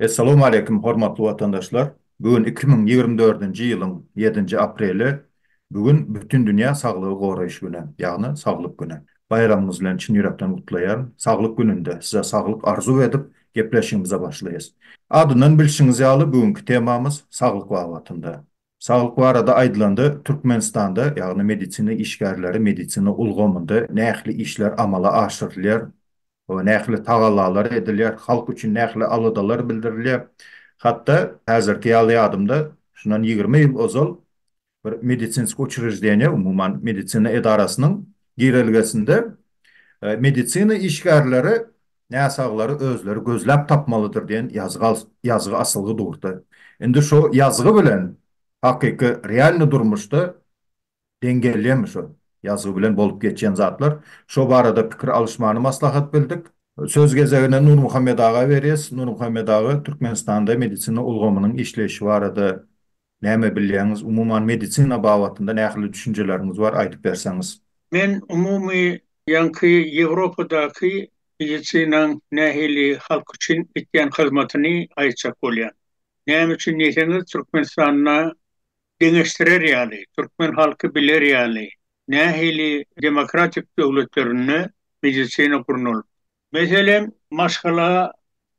Assalamu alaikum hormatly watandaşlar. Bugün 2024-nji ýylyň 7 apreli. Bugün bütün dünýä saglygy goraýyş güni, ýagny saglyk güni. Bayramymyz bilen çyn ýürekden gutlaýar. Saglyk gününde size saglyk arzu edip gepleşigimize başlaýys. Adynyň bilişiňiz ýaly bugünkü temamyz saglyk wagtynda. Saglyk barada aýdlandy Türkmenistanda, ýagny medisina işgärleri medisina ulgamynda nähili işler amala aşyrylýar. O nähili tagallalar edilýär, halk üçin nähili aladalar bildirilýär. Hatda häzirki ýaly şundan 20 ýyl ozal bir medisinsk учреждение, umuman medisina edarasynyň girilgesinde medisina işgärleri näsaglary özleri gözläp tapmalydyr diýen ýazgy asylgy durdy. Endi şu ýazgy bilen hakyky realny durmuşda dengellemiş o. Yazığı bilen bolup geçen zatlar. Şo barada pikir alışmany maslahat bildik. Söz gezegine Nur Muhammed ağa berýäs. Nur Muhammed ağa Türkmenistanda medisina ulgamynyň işleşi barada näme bilýäňiz? Umuman medisina babatynda nähili düşünjeleriniz bar, aýdyp berseňiz. Men umumy ýanky Ýewropadaky medisinaň nähili halk üçin etýän hyzmatyny aýtjak bolýan. Näme üçin diýseniz, Türkmenistana deňeşdirer ýaly, türkmen halky biler ýaly. Nähili demokratik döwletlerini medisina gurnul. Meselem maşgala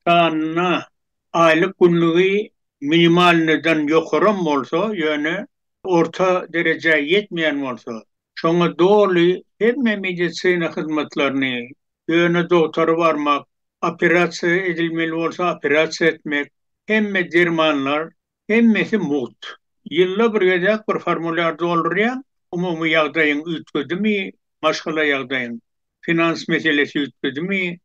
sanyna aylyk günlügi minimalnydan ýokaram bolsa, ýöne orta derejä ýetmeýän bolsa, şoňa doly hemme medisina hyzmatlaryny, ýöne doktory barmak, operasiýa edilmeli bolsa operasiýa etmek, hemme dermanlar, hemmesi muht. Ýylla bir gezek bir formular doldurýan, umumy ýagdaýyň ütgedimi, maşgala ýagdaýyň finans meselesi ütgedimi,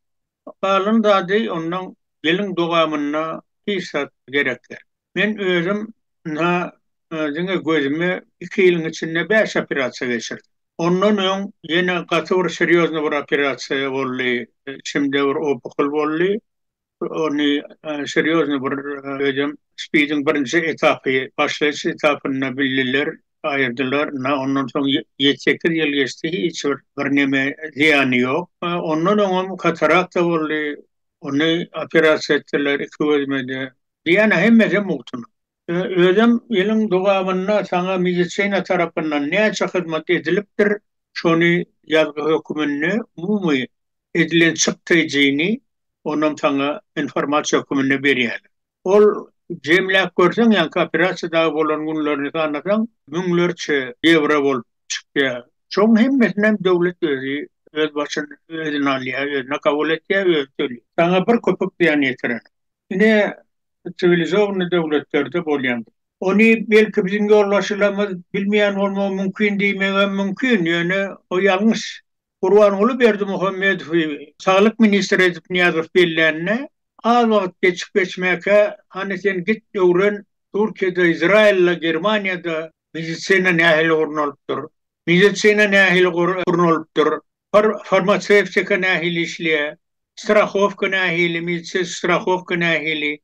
galan dady onuň gelin dogamyna hisat gerekler. Men özüm diňe gözüme 2 ýylyň içinde 5 operasiýa geçirdim. Ondan öň ýene gaty bir seriozny bir operasiýa boldy, şimdi bir opukul boldy. Onu seriozny bir özüm spiýdiň birinji etapy, başlaýyş etapyna bildiler, aýyrdylar. Ondan soň 7-8 ýyl geçdi, hiç bir neme ziýany ýok. Ondan öň katarakta boldy. Onu operasiýa etdiler 2 gözmede. Diýany hemmesi muhtun. Özüm ýylyň dogamalyna saňa medisina tarapyndan näçe hyzmat edilipdir, şonu ýazgy hökümini umumy edilen çykdyjyny ondan saňa informasiýa hökümini berýär. Ol jemläp görseň, ýa-ni operasiýada bolan günlerini sanasaň, müňlerçe ýewro bolup çykdy. Şoň hemmesinden döwlet özü öz başyny özüne alýar, özüne kabul etýär, özü töli. Saňa bir köpük diýen ýetiren. Ine sivilizowany döwletlerde bolýan. Onu belki bizim ýollaşylarymyz bilmeýän bolmagy mümkin diýmegem mümkin. Ýöne o ýalňyş. Gurbanuly Berdimuhammedow saglyk ministri edip Niýazow bellerine az wagt geçip geçmäke, hani sen git öwren Türkiýede, Izrail'le, Germaniýada medisina nähili gurnulypdyr. Medisina nähili gurnulypdyr. Farmaseutika nähili işleýär. Strahowka nähili, medisina strahowka nähili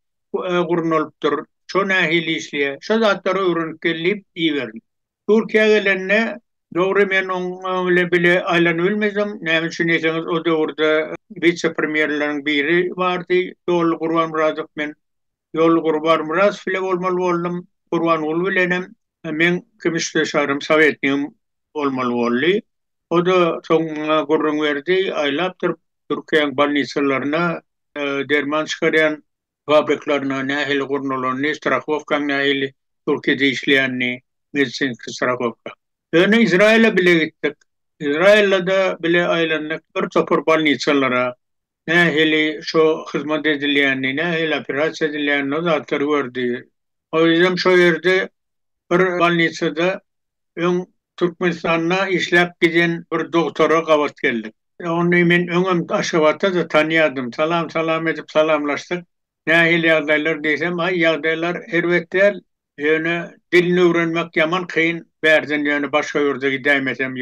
gurnulypdyr. Şo nähili işleýär. Şo zatlary öwrenip gelip diýerler. Türkiýe gelenne doğru men onu bile aýlanyp bilmezem. Näme üçin diýseňiz, o döwürde vice-premierleriň biri bardy. Ýol Gurban Murazow, men Ýol Gurban Murazow bile bolmaly boldum. Gurbanuly bilenem. Men kömüşdeşarym Sowetniň bolmaly boldy. O da soň gurrun berdi, aýlapdyr Türkiýeň balniçalaryna derman çykarýan fabriklaryna nähili gurnulyny, strahowka nähili Türkiýede işleýänni, medisinski strahowka. Ýöne Izrail'e bile gittik. Izrail'de de bile aýlandyk bir topur balniçalara nähili şo hyzmat edilýänni, nähili operasiýa edilýänni o zatlary gördi. O ýüzden şo ýerde bir balniçada öň Türkmenistana işläp giden bir doktora gabat geldik. Onu men öňüm aşawatda da tanýadym. Salam edip salamlaşdyk. Nähili ýagdaýlar diýsem, ýagdaýlar herwetde ýöne dilini öwrenmek ýaman kyn. Berden ýöne başga ýerde gidämesem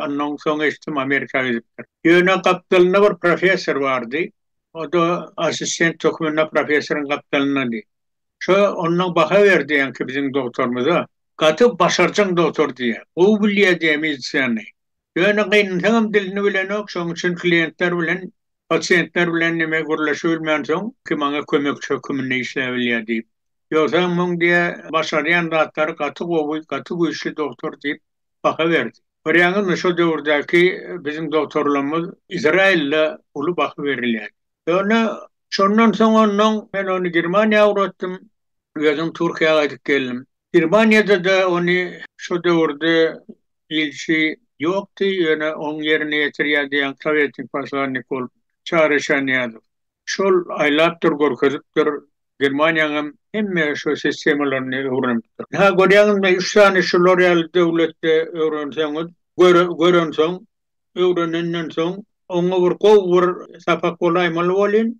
ondan soň eşitdim Amerikaga gidipdir. Ýöne kapitalyna bir professor bardy. O da asistent hökümine professoryň kapitalyny. Şo onuň baha berdi ýa-ni bizim doktorymyza. Gaty başarjak doktor diýär. O bilýär diýär medisiny. Ýöne gynsaňam dilini bilenok, şoň üçin klientler bilen Pasiyentler bilen neme gurlaşy bilmän soň kim aňa kömekçi kömünde işläbilýär diýip. Ýogsa muň diýe başarýan zatlar gaty güýçli doktor diýip baha berdi. Görýäňiz şo döwürdäki bizim doktorlarymyz Izrailde uly baha berilýär. Ýöne şondan soň men onu Germaniýa uğratdym. Özüm Türkiýe'ye gidip geldim. Germaniýada da onu şo döwürde ilçi ýokdy, ýöne oň ýerine ýetirýär diýen Soветник başlary Nikol Çağrışanýady. Şol aýlapdyr görkezipdir Germaniýanyň hemme şo sistemalaryny öwrenipdir. Ha görýäňizmi 3 tane şu L'Oreal döwletde öwrenseňiz, görensoň, öwrenenden soň oňa bir gowur sapak bolaýmaly bolýan.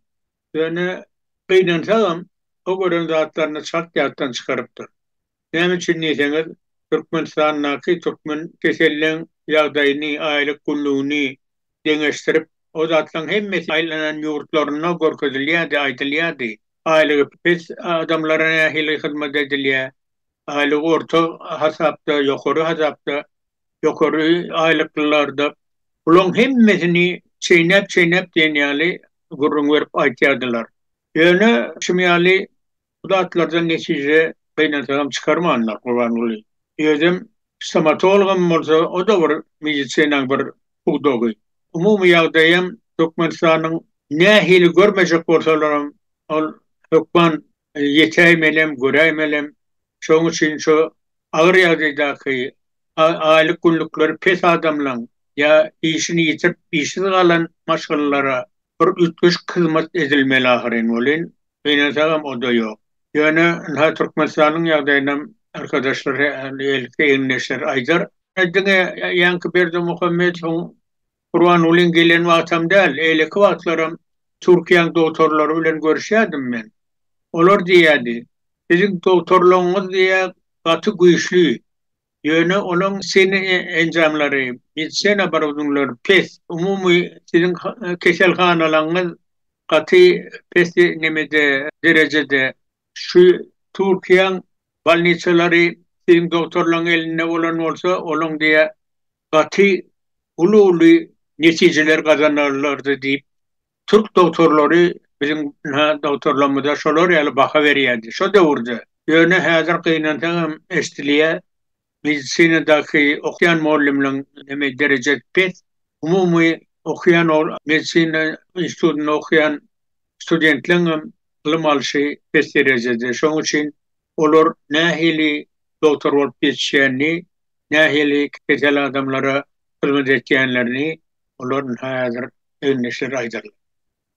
Ýöne gynansaňam o gören zatlaryny çat ýatdan çykarypdyr. Näme üçin diýseňiz, Türkmenistanyňky türkmen keselliň ýagdaýyny, aýlyk günlügini deňeşdirip, o zatlaryň hemmesi aýlanan ýurtlaryna görkezilýärdi, aýdylýardy. Aýlygy pes adamlara hili hyzmat edilýär. Aýlygy orta hasapda, ýokary hasapda, ýokary aýlyklarda bulan hemmesini çeýnep diýenýäli gurrun berip aýtýardylar. Ýöne şümýäli bu zatlardan netije gynansaňam çykarmanlar Gurban uly. Özüm stomatologum bolsa o da bir medisinaň bir hukdogy. Umumy ýagdaýym Türkmenistanyň nähili görmejek bolsalarym ol hukman ýetäýmelem, göräýmelem. Şoň üçin şo agyr ýagdaýdaky aýlyk günlükleri pes adamlaryň ýa işini ýitip işsiz galan maşgalara bir ütgüç hyzmat edilmeli ahyryn bolýan. Gynansaňam o da ýok. Ýöne Türkmenistanyň ýagdaýynam arkadaşlar elkeýinleşer aýdar. Edine ýanky Berdi Muhammed Qurban ulyň gelen wagtam däl, eýleki wagtlarym Türkiýanyň doktorlary bilen görüşýärdim men. Olar diýýärdi, "Siziň doktorlaryňyz diýe gaty güýçlü. Ýöne olaň seni enjamlary, medisina barawdunlary pes. Umumy siziň keselhanalaryňyz gaty pes nemede derejede şu Türkiýanyň balnitsalary siziň doktorlaryň elinde bolan bolsa, olaň diýe gaty uly netijeler gazanarlardy" diýip Türk doktorlary bizim doktorlarymyza şolar ýaly baha berýärdi. Şo döwürde. Ýöne häzir gynansaňam eşdilýär. Medisinadaky okyan muallimliň neme derejede pes. Umumy okyan medisina institutyny okyan studentleriň ilim alyşy pes derejede. Şoň üçin olar nähili doktor bolup ýetişýänini, nähili kesel adamlara hyzmat etýänlerini olar häzir öňleşler aýdyrlar.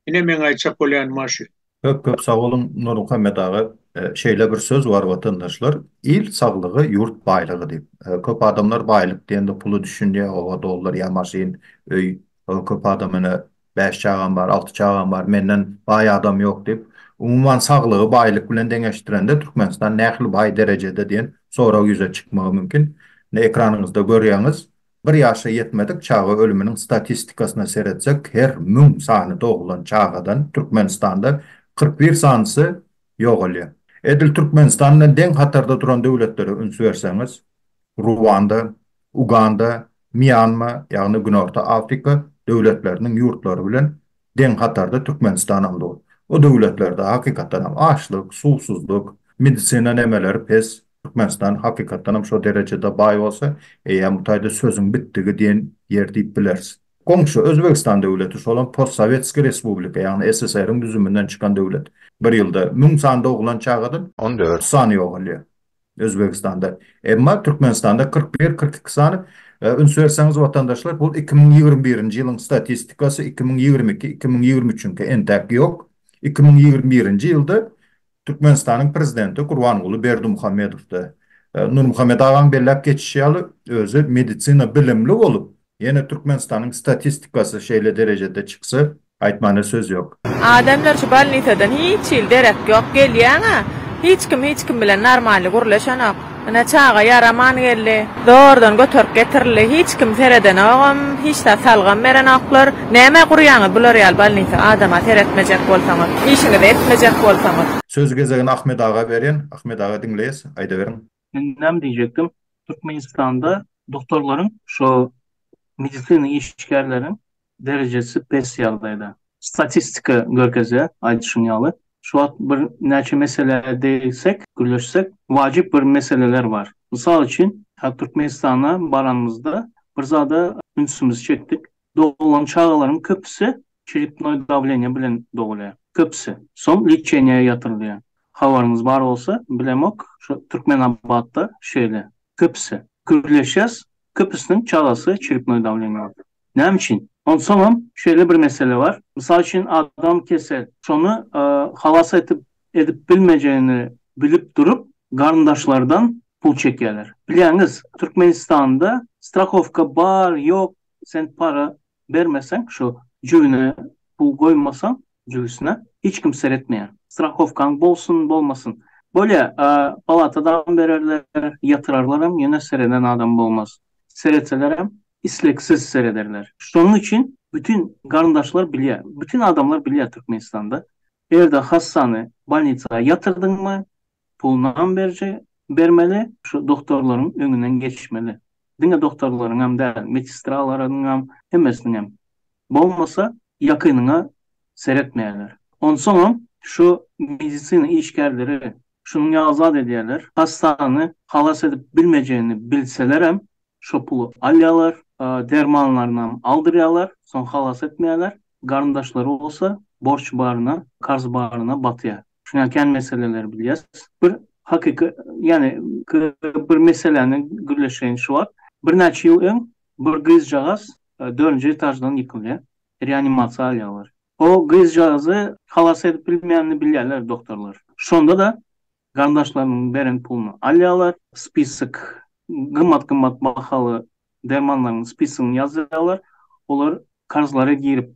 Ine men aýtjak bolýan maşy. Köp sağ olun Nur Muhammed ağa. Şeýle bir söz var vatandaşlar. İl saglygy yurt baýlygy diýip. Köp adamlar baýlyk diýende pulu düşünýär, oga dollar ýa maşyn, öý, köp adamyna 5 çağan bar, 6 çağan bar, menden baý adam ýok diýip. Umumyň saglygy baýlyk bilen deňeşdirende Türkmenistan nähili baý derejede diýen soraw ýüze çykmagy mümkin. Ekranyňyzda görýäňiz, bir ýaşa ýetmedik çağı ölüminiň statistikasyna seretsek, her 1000 sany doğulan çağadan Türkmenistanda 41 sanysy ýok bolýar. Edil Türkmenistanyň deň hatarda duran döwletleri ünsü berseňiz, Ruanda, Uganda, Myanma, ýagny Günorta Afrika döwletleriniň ýurtlary bilen deň hatarda Türkmenistan dur. O döwletlerde hakykatdan açlyk, susuzluk, medisina nemeleri pes. Türkmenistan hakykatdan şo derejede baý bolsa, mutaýda sözüň bitdigi diýen ýer diýip bilersiz. Komşu Özbekistan döwleti şolan postsovetski respublika, ýagny SSR-iň düzümünden çykan döwlet. Bir ýylda 1000 sanda oglan çağadan 14 sany ýok bolýar. Özbekistanda. Emma Türkmenistanda 41-42 sany. Ünsü berseňiz watandaşlar, bu 2021-nji ýylyň statistikasy 2022-2023-nki entek ýok. 2021-nji ýylda Türkmenistanyň prezidenti Gurbanuly Berdimuhamedowdy. Nur Muhammed agaň bellep geçişýäli özü medisina bilimli bolup, ýene Türkmenistanyň statistikasy şeýle derejede çyksa, aýtmana söz ýok. Adamlar şu balnitadan hiç il derek ýok gelýär. Hiç kim bilen normal gurlaşanok. Ana çağa yaraman geldi. Doğrudan götürüp getirildi. Hiç kim tereden ağam, hiç de salgam beren aklar. Näme gurýaňyz bular ýal balnita adama teretmejek bolsaňyz, işini de etmejek bolsaňyz. Söz gezegen Ahmet ağa beren. Ahmet ağa dinleýäs, aýda berin. Nem diyecektim. Türkmenistan'da doktorların şu medisina işçilerin derecesi pes ýagdaýda. statistika görkeze aydışınyalı. Şu an bir neçe mesele değilsek, gürleşsek, vacip bir meseleler var. Misal için, Türkmenistan'a baranımızda bir zada ünsümüz çektik. Doğulan çağaların köpüsü çiripnoid davleniya bilen doğuluyor. Köpüsü. Son liçeniye yatırılıyor. Havarınız var olsa bilemok şu Türkmenabat'ta şöyle köpüsü. Gürleşeceğiz. Köpüsünün çağası çiripnoid davleniya. Ne için? Ondan sonra şöyle bir mesele var. Misal için adam keser. Şunu halas edip bilmeyeceğini bilip durup karındaşlardan pul çekerler. Biliyorsunuz Türkmenistan'da strahovka var yok sen para vermesen şu cüğüne pul koymasan cüğüsüne hiç kim seyretmeyer. Strahovkan bolsun bolmasın. Böyle palatadan verirler yatırarlar hem yine seyreden adam olmaz. Seyretseler hem isleksiz seyrederler. Şunun için bütün karındaşlar biliyor. Bütün adamlar biliyor Türkmenistan'da. Eğer de hastanı, balnitsaya yatırdın mı pulundan vermeli, şu doktorların önünden geçmeli. Dine doktorların hem de medistraların hem hemesinin hem. Bu olmasa yakınına seyretmeyeler. Ondan sonra şu medisini işgerleri şunu azat ediyorlar. Hastanı halas edip bilmeyeceğini bilseler hem şu pulu alıyorlar, dermanlarından aldırıyorlar, son halas etmeyeler. Karındaşları olsa borç bağrına, karz bağrına batıyor. Şuna kendi meseleleri biliyoruz. Bir hakiki yani bir meselenin gürleşen şu var. Bir neçe yıl ön bir kızcağız 4. etajdan yıkılıyor. Reanimasiya alıyorlar. O kızcağızı halas edip bilmeyenini biliyorlar doktorlar. Şunda da kardeşlerinin veren pulunu alıyorlar. Spisik gımmat bahalı dermanların spisini yazıyorlar. Onlar karzlara girip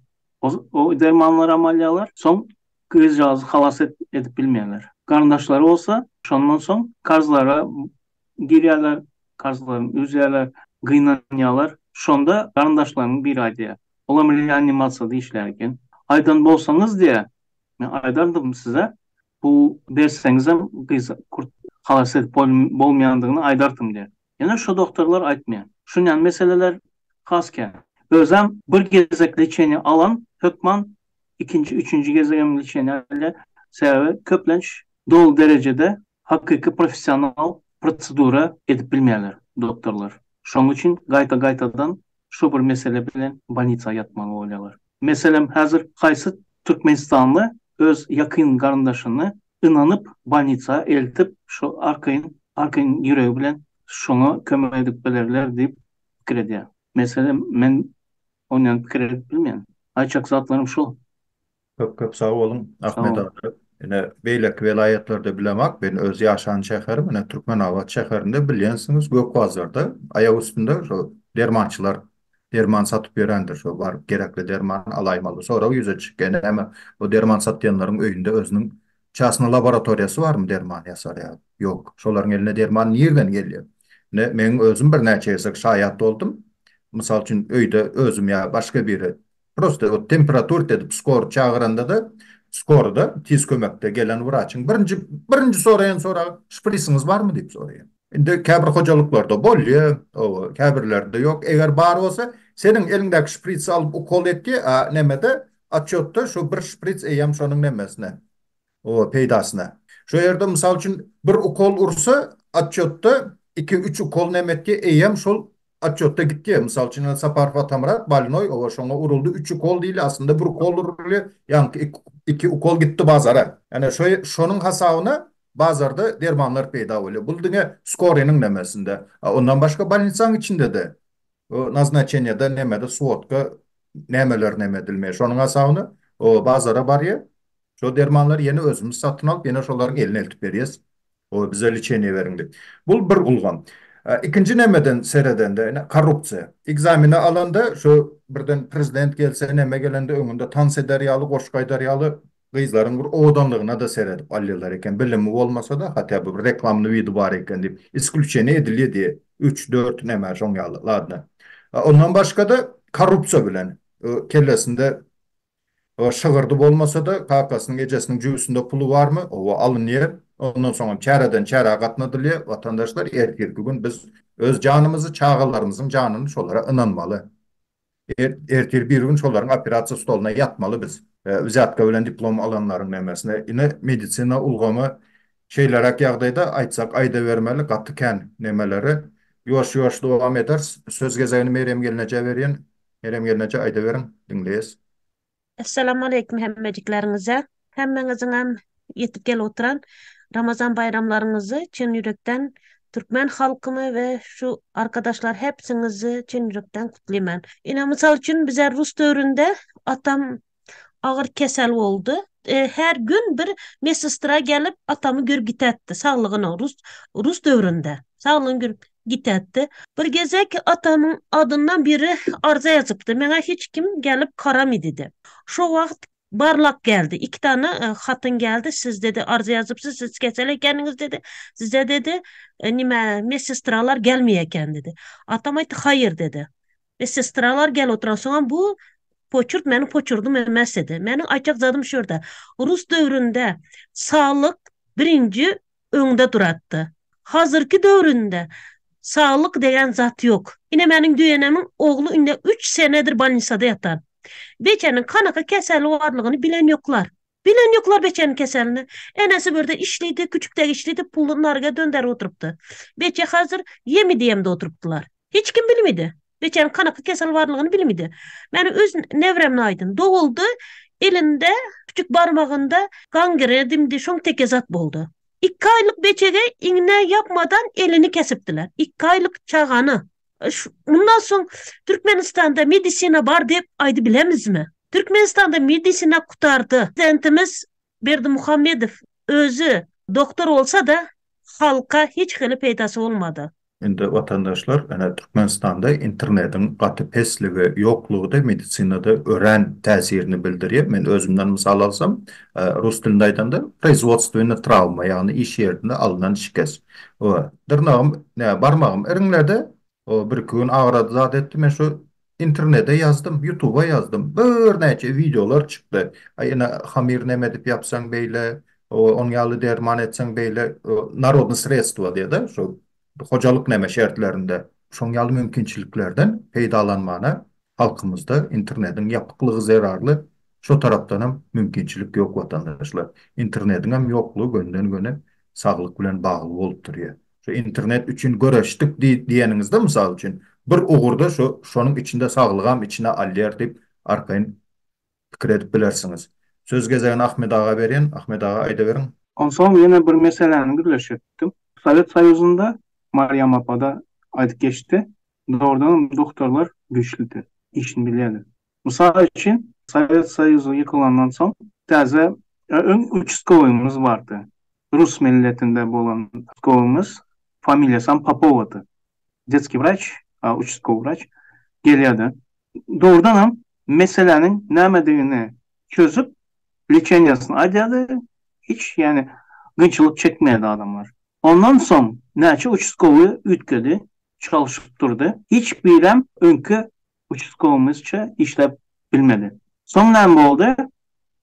o dermanları alıyorlar. Son kızcağızı halas edip bilmeyenler. Kardeşleri olsa şundan son karzlara giriyorlar. Karzların üzerler, kıynanıyorlar. Şunda kardeşlerinin bir ayda. Olamır animasyada işlerken. Aydan bolsanız diye ben aydardım size. Bu derseniz hem kurt halas edip bolmayandığını aydardım diye. Yani şu doktorlar aytmayan. Şunyan meseleler hasken. Özem bir gezek liçeni alan hökman ikinci, üçüncü gezegen liçeniyle sebebi köplenç dolu derecede hakiki profesyonel prosedura edip bilmeyenler doktorlar. Şunun için gaytadan şu bir mesele bilen banitsa yatmalı oluyorlar. Meselem hazır kaysı Türkmenistanlı öz yakın kardeşini inanıp banitsa eltip şu arkayın yüreği bilen şunu kömür edip belirler deyip fikir ediyor. Mesela men ondan fikir edip bilmeyen. Ayçak zatlarım şu. Köp sağ olun Sağ Ahmet olun. abi. Yine beylek vilayetlerde bilemek, ben öz yaşan şehrim, yine Türkmenabat şehrinde biliyorsunuz Gökbazar'da ayak üstünde şu dermançılar derman satıp verendir. Şu var gerekli derman alaymalı. Sonra yüze çıkıyor. Ama o derman satyanların öyünde özünün çasına laboratoriyası var mı derman yasar ya? Yok. Şoların eline derman nereden geliyor? Ne, men özüm bir neçe yesek şayat oldum. Misal için öyde özüm ya başka biri prosta o temperatur dedip skor çağıranda da skorda tiz kömekte gelen vraçın birinci sorayan sonra şprisiniz var mı deyip sorayan. Indi käbir hocalıklarda bolýar, o käbirlerde yok. Eger bar bolsa, senin elindäki şprits alıp ukol etdi, nemede atçotda şu bir şprits eýem şonuň nemesine, o peýdasyna. Şu ýerde mysal üçin bir ukol ursa atçotda 2-3 ukol nemetdi eýem şol atçotda gitdi. Mysal üçin Saparov Atamrat Balinoy o şoňa uruldy 3 ukol diýil aslında bir ukol urulýar. Ýani 2 ukol gitdi bazara. Yani şonuň hasabyna bazarda dermanlar peyda oluyor. Bu dine skorenin nemesinde. Ondan başka balinsan içinde de o nazначенияda nemede suotka nemeler nemedilmeye. Şonun asavını o bazara bar ya. Şu dermanlar yeni özümüz satın alıp yine şoların eline eltip beriyes. O bize liçeniye verildi. Bu bir ulgan. İkinci nemeden sereden de korrupsiya. Egzamini alanda şu birden prezident gelse neme gelende önünde Tanse Deryalı, Qoşqay Deryalı kızların bir oğdanlığına da seyredip alıyorlar eken. Bilimi olmasa da hatta bir reklamlı video var eken deyip isklüçeni ediliyor diye 3-4 neme şon ladına. Ondan başka da korrupsiya bilen kellesinde o şığırdı olmasa da kakasının ecesinin cüvüsünde pulu var mı? O alınıyor. Ondan sonra çareden çara katnadılıyor. Vatandaşlar erkek gün biz öz canımızı, çağalarımızın canını şolara inanmalı. Ertir bir gün şoların operasiya stoluna yatmalı biz. Zatka bilen diplom alanların nemesine. Ine medisina ulgamı şeylerak ýagdaýda aýtsak aýda bermeli gattyken nemeleri ýoş dowam eder. Söz gezegini Meryem gelinece berýän. Meryem gelinece aýda berin, dinleýäs. Assalamu alaikum hemmeciklerinize. Hemmenizin hem yetip gel oturan Ramazan bayramlarınızı çin yürekten Türkmen halkımı ve şu arkadaşlar hepsinizi çin yürekten kutlayman. Yine misal için bize Rus dövründe atam ağır kesel oldu. Her gün bir mesistra gelip atamı gör gitetti. Sağlığına Rus dövründe. Sağlığını gör gitetti. Bir gezek atamın adından biri arza yazıptı. Mena hiç kim gelip karam dedi. Şu vakt barlak geldi. İki tane hatın geldi. Siz dedi arza yazıpsız siz kesele kendiniz dedi. Size dedi nime mesistralar gelmeyeken dedi. Atam aytı hayır dedi. Mesistralar gel oturan sonra bu poçurt meni poçurdum emas edi. Menin açık zadım şurada. Rus dövründe sağlık birinci öňde duratdy. Hazırki dövründe sağlık degen zat yok. Ine menin düýenemin oğlu inde 3 senedir balnisada yatar. Beçenin kanaka keseli varlığını bilen yoklar. Bilen yoklar beçenin keselini. Enesi burada işliydi, küçükte işliydi, pulunlarga dönder oturupdu. Beçe hazır yemi diyemde oturupdular. Hiç kim bilmedi. Beçenin kanaka kesel varlığını bilmedi. Meni öz nevremle aydın. Doğuldu, elinde, küçük barmağında gangre dimdi şoň tekezat boldu. 2 aylık beçege iğne yapmadan elini kesipdiler. 2 aylık çağanı. Bundan soň Türkmenistan'da medisina bar dep aydı bilemiz mi? Türkmenistan'da medisina kutardı. Prezidentimiz Berdi Muhammedow özü doktor olsa da halka hiç hili peydası olmadı. Indi vatandaşlar, Türkmenistan'da internetin gaty pesligi, yokluğu da medisinada ören täsirini bildirýär. Men özümden misal alsam, rus dilinde aýdanda производственный travma, ýagny iş ýerinde alınan şikes. Dyrnagym, barmagym eriňlerde, bir gün agrady zat etdi. Men şu internete yazdım, YouTube'a yazdım. Bir näçe videolar çıktı. Ayna hamir neme dip yapsaň beýle, on ýaly derman etseň beýle, narodny sredstva diýdi. Şu hocalık neme şertlerinde şoň ýaly mümkinçiliklerden peýdalanmana halkymızda internetin yapıklığı zararlı şu tarapdan hem mümkinçilik yok vatandaşlar. Internetin hem yokluğu gönden göne sağlık bilen bagly bolup durýar. Şu internet üçün göreşdik diýeningizde misal üçün bir ugurda şonuň içinde sağlygam içine alýar diýip arkaýyn pikir edip bilersiňiz. Söz gezegen Ahmet ağa berýän. Ahmet ağa aýda berin. Ondan ýene bir meseleni birleşdirdim. Sovet Soýuzyna Meryem Apa'da aydık geçti. Doğrudan doktorlar güçlüdür. İşini bilýärler. Misal için Sovet Soýuzy yıkılandan soň täze uçskowyňyz bardy. Rus milletinde bolan uçskowyňyz familiýasy Popowaty. Детский врач, uçskowy wraç gelýärdi. Doğrudan ham meselenin nämedigini çözüp lečeniýasyny aýdýardy. Hiç yani gınçılık çekmedi adamlar. Ondan son näçe uçskowy ütkedi, çalışıp durdu. Hiç bilem önkü uçskowymyzça işlep bilmedi. Soň näme boldy?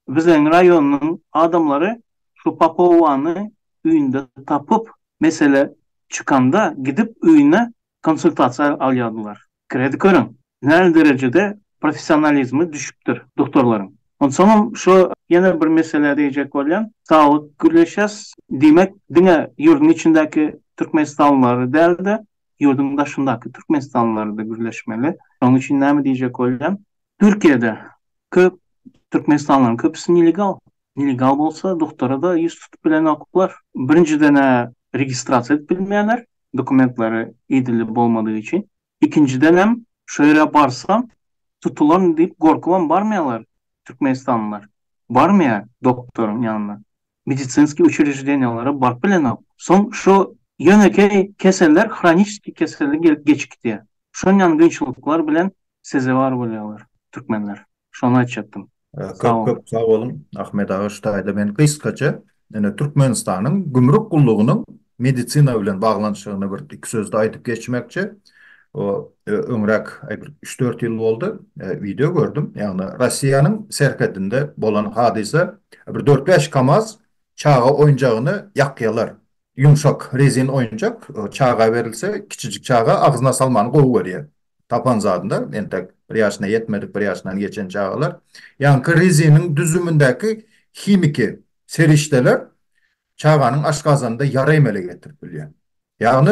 Biziň raýonyň adamlary şu Popowany üýünde tapıp mesele çıkanda gidip üýüne konsultasiýa alýardylar. Kredi görün. Näme derejede professionalizmi düşüpdir doktorlaryň. Ondan soň şu ýene bir mesele diýjek bolýan. Sağlyk gürleşýäs. Demek diňe ýurdun içindäki Türkmenistanlylary däldi, ýurdun daşyndaky Türkmenistanlylary da gürleşmeli. Onuň üçin näme diýjek bolýan? Türkiýede köp Türkmenistanlylaryň köpüsi illegal. Illegal bolsa doktora da ýüz tutup bilen okuplar. Birinciden registrasiýa edip bilmeýänler, dokumentlary edili bolmadygy üçin. İkinciden hem şöyle barsam tutulan diýip gorkulan barmaýarlar Türkmenistanlılar. Barmaýar doktorun ýanyna. Medisinski учреждениялары barp bilen. Son şu ýöneki keseller хронический kesellik geçikdi. Şoň ýan gynçylyklar bilen sezebar bolýarlar türkmenler. Şonu aýtjatdym. Köp sağ olun Ahmet ağa ştaýda men kıskaça Türkmenistanyň gümrük gullugynyň medisina bilen baglanyşyny bir iki sözde aýdyp geçmekçi. O öňrek 3-4 ýyl boldy video gördüm. Ýagny Russiýanyň serkedinde bolan hadise bir 4-5 kamaz çağa oyuncagyny ýakýarlar. Yumşak rezin oyuncak çağa berilse kiçicik çağa agzyna salmany gowy berýär. tapan zadında, entek bir yaşına yetmedik, bir yaşından geçen çağlar. Yankı rizinin düzümündeki kimiki serişteler çağanın aşkazanında yara emele getirip biliyor. Yani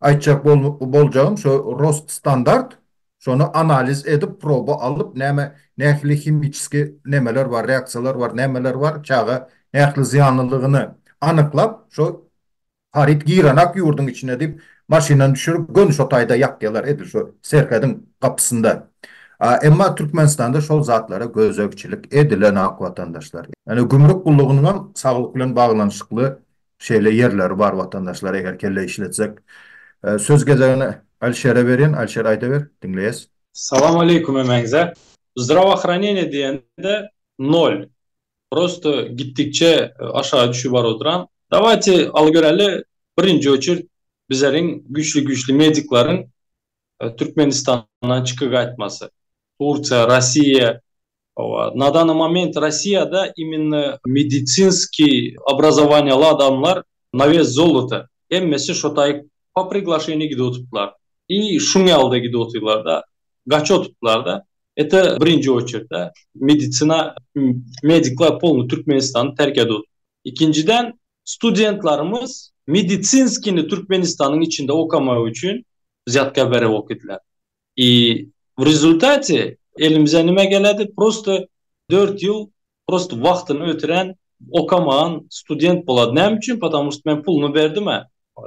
aytacak bolcağım şu rost standart, şonu analiz edip proba alıp nähili kimически nemeler var, reaksiyalar var, nemeler var, çağa nähili ziyanlılığını anıklap şu harit giranak yurdun içine deyip maşinen düşürüp gönüş otayda yakyalar edir şu serkedin kapısında. Emma Türkmenistan'da şol zatlara gözökçülük edilen hak vatandaşlar. Yani gümrük kulluğunun sağlıklı bağlanışıklı şeyle yerleri var vatandaşlar eğer kelle işletsek. Söz gezegini Alişer'e verin. Alişer Aydever dinleyiz. Салам алейкум эмеңизе. Здравоохранение дегенде ноль. Просто gittikçe aşağı düşüp baroduran. Давайте al göreli birinci очередь bizlerin güçlü mediklerin Türkmenistan'dan çıkıp айтması. Турция, Россия. На данный момент Россияда именно медицинский образованиялы адамlar на вес золота. Эммеси шотай по приглашению gidiyor tuttular. И Шумялда gidiyor tuttular da. Gaço tuttular da. Это birinci очередь. Medicina, medikler polnu Türkmenistan'ı terk ediyor. İkinciden studentlarımız medicinskini Türkmenistan'ın içinde okumak için ziyadka beri okudular. И в результате elimize nime geledi? Просто 4 yıl просто vaktini ötüren okumayan student buladı. Ne için? Потому что ben pulunu verdim,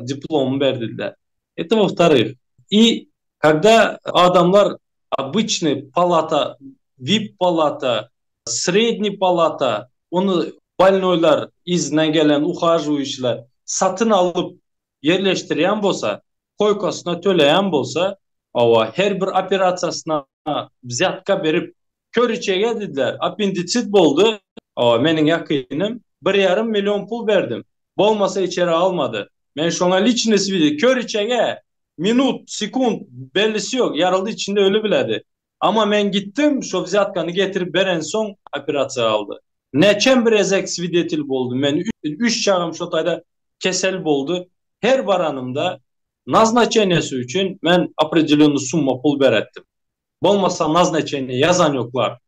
диплому verdiler. Это во-вторых. И когда adamlar обычный палата, VIP палата, средний палата, onu больнойлар izne gelen ухаживающийlar satın alıp yerleştiren bolsa, koykasına töleyen bolsa, her bir operasyasına взятка berip kör içege dediler. Apenditsit boldu. Menin yakınım 1,5 milyon pul verdim. Bolmasa içeri almadı. Men şona lichni svidi kör içege minut, sekund bellisi yok. Yarıldı içinde ölü biledi. Ama men gittim şu взятканы getirip beren son operasiya aldı. Neçen bir ezek svidetil boldu. Men 3 çağım şotayda kesel boldu. Her baranımda назначениесі için men определенный summa pul berettim. Bolmasa назначение yazan yoklar.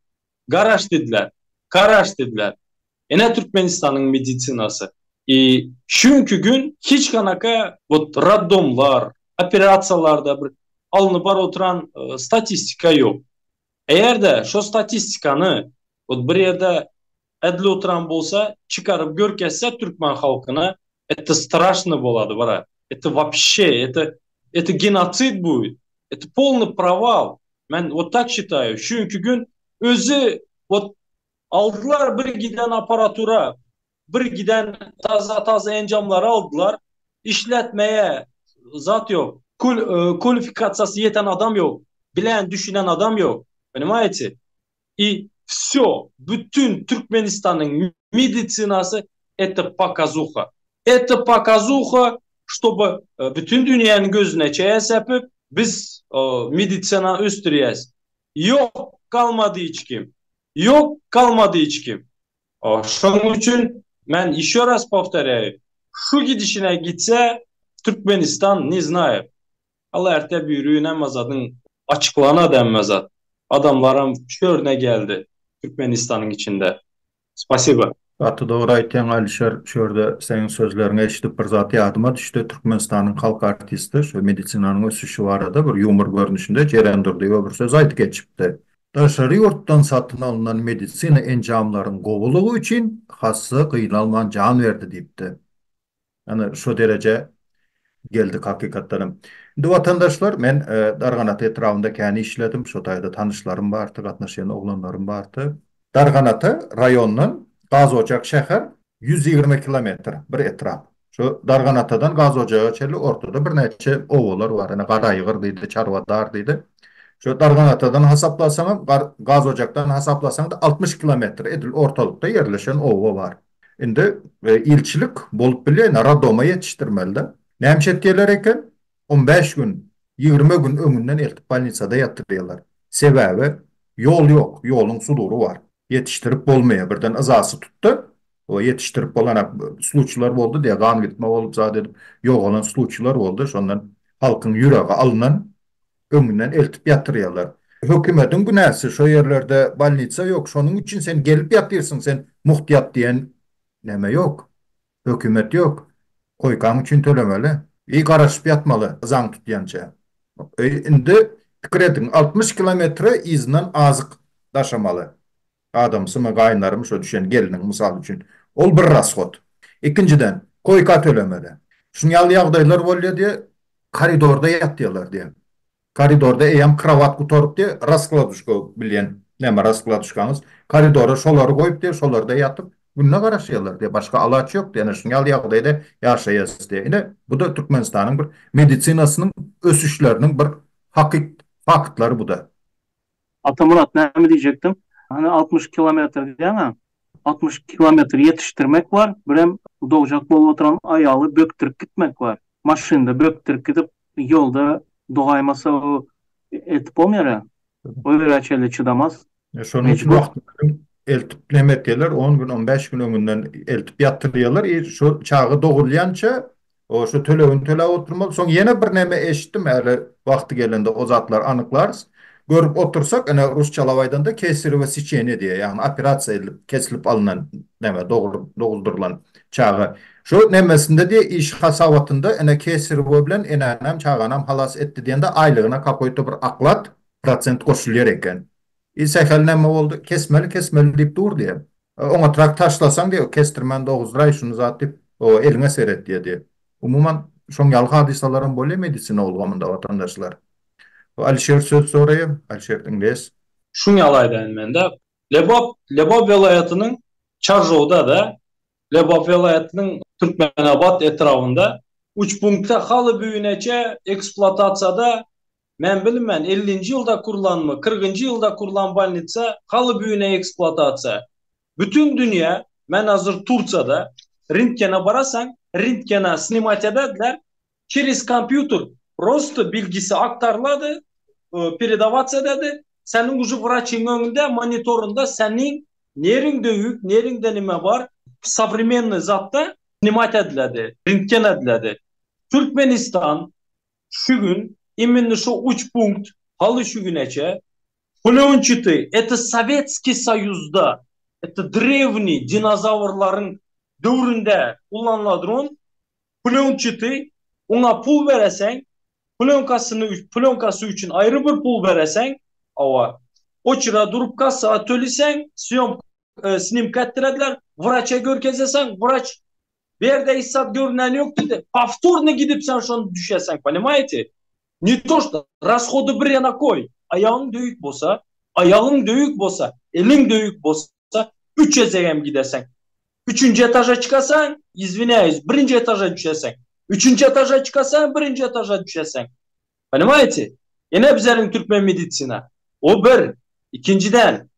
Garaj dediler. Karaş dediler. Ne Türkmenistan'ın medisinası. Çünkü gün hiç kanaka raddomlar, operatsiyalarda bir alınıp oturan statistika yok. Eğer de şu statistikanı bir yerde edli oturan bolsa çıkarıp görkesse Türkmen halkına это страшно boladı bara. Это вообще, это геноцид будет. Это полный провал. Ben вот так считаю. Çünkü gün özü aldılar bir giden aparatura, bir giden taza encamları aldılar. İşletmeye zat yok. Kualifikasiyası yeten adam yok. Bilen, düşünen adam yok. Понимаете? И все. Bütün Türkmenistan'ın медицинасы это показуха. Это показуха, чтобы bütün dünyanın gözüne çeye sepip biz medicina üstürüyez. Yok kalmadı hiç kim. Yok kalmadı hiç kim. Şunun için ben еще раз повторяю. Şu gidişine gitse Türkmenistan ne знаю. Allah erte büyürüğüne mazadın açıklana denmezat. Adamların şörüne geldi Türkmenistan'ın içinde. Spasiba. Atı doğru ayten Alişer şörde senin sözlerine eşitip bir zat yadıma düştü. Türkmenistan'ın halk artisti şu medisinanın ösüşü var da bir yumur görünüşünde Cerendur diye bir söz aydı geçipti. Dışarı yurttan satın alınan medisina encamların kovuluğu için hassa kıyınalman can verdi deyipti. Yani şu derece geldik hakikatlerim. Şimdi vatandaşlar, men Darganat etrafında kendi işledim. Şu tayda tanışlarım vardı, katnaşan oğlanlarım vardı. Darganatı rayonunun gaz ocak şehir 120 kilometre bir etraf. Şu Darganatadan gaz ocağı çeli ortada bir neçe ovalar var. Yani Qarayığır deydi, Çarvadar deydi. Şu Darganatadan hasaplasanım, gaz ocaktan hasaplasanım da 60 kilometre edil ortalıkta yerleşen ova var. Şimdi ilçilik bolup bile Radoma yetiştirmeli. Nämşetkeler eken 15 gün, 20 gün ömünden eltip balnisada yatırıyorlar. Sebebi yol yok, yolun suluru var. Yetiştirip bolmaya birden azası tuttu. O yetiştirip bolana sluçlar oldu diye kan gitme olup zaten yok olan sluçlar oldu. Şondan halkın yüreği alınan ömünden eltip yatırıyorlar. Hükümetin günahsı şu yerlerde balnitsa yok. Şonun için sen gelip yatırsın, sen muhtiyat diyen neme yok. Hükümet yok. Koykan için tölemeli. İyi karışıp yatmalı, zan tutyanca. Indi fikir edin, 60 kilometre iznan azık taşımalı. Adamsımı kaynarım şu düşen gelinin misal için. Ol bir rasxot. İkinciden, koyka tölemeli. Şunyalı yağdaylar oluyor diye koridorda yatıyorlar diye. Koridorda eýem kravat gutorup diye raskladuşko bilyen. Näme raskladuşkanız? Koridora şolary goýup diye şolarda yatıp günne garaşýarlar diye. Başka alaç yok diye. Şunyalı ýagdaýda ýaşaýas diye. Ine bu da Türkmenistanyň bir medisinasynyň ösüşleriniň bir faktlary bu da. Atamurat ne mi diyecektim? Hani 60 kilometre diye ama 60 kilometre yetiştirmek var. Birem doğacak bol oturan ayalı böktürüp gitmek var. Maşında böktürüp gidip yolda doğaymasa o etip olmuyor ya. O öyle çıdamaz. Şonun için wagtlaryň eltip nemetdiler 10 gün 15 gün öňünden eltip ýatyrýarlar. Şu çağı dogurlança o şu töle oturmaly. Soň ýene bir neme eşitdim äri wagty gelende o zatlar anyklarys. Görüp otursak ene Rusçalawaýdan da kesiri we siçeni diýe. Ýagny operasiýa edilip kesilip alynan neme doguldurulan çağı. Şu nemesinde diýe iş hasawatynda ene kesiri bilen enanam çağanam halas etdi diýende aýlygyna kapoýta bir aklat prosent goşulýar eken. İsehel neme oldu? Kesmeli deyip dur diye. Ona trak taşlasan diye kestirmen 9 lira şunu zat deyip o eline seret diye. Umuman şon ýaly hadisalarym bolýar medisina ulgamynda vatandaşlar. Alişer söz sorayım. Alişer dinleýäs. Şun ýalaydan mende Lebap vilayatynyň Çarjowda da Lebap vilayatynyň Türkmenabad etrafında uç punktda haly büyüneçe eksploatasiýada men bilmem 50-nji ýylda kurulanmy, 40-njy ýylda kurulan balnitsa haly büyüne eksploatasiýa. Bütün dünya, men hazır Turçada rentgene barasan, rentgena snimat edediler. Через компьютер просто bilgisi aktarladı, передаваться dedi. Senin ucu врачың öňünde, monitorunda senin nerin döyük, nerinde nime var, современный zatta snimat ediledi, rentgen ediledi. Türkmenistan şu gün именно şu uç punkt halı şu güneçe Pulonchity, это Советский Союзда, это древний dinozavrların dövründe kullanılan Pulonchity, ona pul veresen, plonkası için ayrı bir pul veresen, ava o çıra durup kasa atölyesen, snimka ettirediler, vraça görkezesen, vraç bir yerde hissat görünen yok dedi, повторно gidip sen şunu düşesen, понимаете? Не то что расходы bir yana koy. Ayağın döyük bolsa, ayağın döyük bolsa, elin döyük bolsa 3 ezegem gidesen. 3-nji etaja çıkasan, извиняюсь, 1-nji etaja düşesen. 3-nji etaja çıkasan, 1-nji etaja düşesen. Понимаете? Yine bizlerin Türkmen medisina. O bir. İkinciden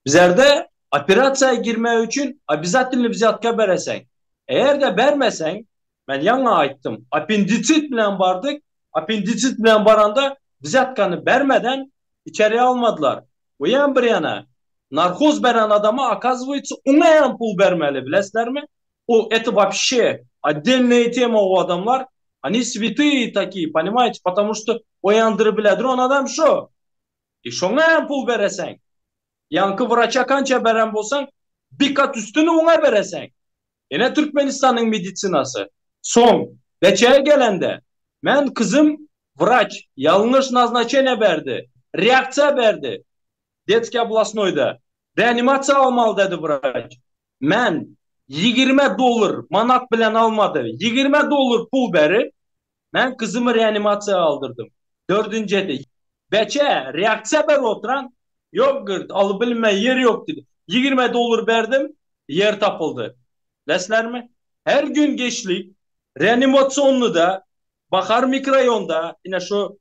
bizlerde operasyaya girme için обязательно vizyatka beresen. Eğer de vermesen, ben yana aittim. Apenditsit bilen bardık. Apenditsit bilen baranda vizatkanı vermeden içeriye almadılar. O yan bir yana narkoz veren adama оказывается ona yan pul vermeli bilesler mi? O это вообще отдельная тема o adamlar. Они святые такие, понимаете? Потому что o yandırı biledir on adam şu. Şona yan pul veresen. Yankı vraça kança veren bolsan bir kat üstünü ona veresen. Yine Türkmenistan'ın medisinası. Son beçeye gelende men kızım vraç yanlış назначение verdi. Reaksiya verdi. Detski областноyda. Reanimasiya almalı dedi vraç. Men 20 dolar manat bilen almadı. 20 dolar pul verip men kızımı reanimasiya aldırdım. Dördüncüde beçe reaksiya ver oturan yok gırt alı bilme yer yok dedi. 20 dolar verdim yer tapıldı. Lesler mi? Her gün geçlik reanimasyonlu da Bahar mikrorayonda yine şu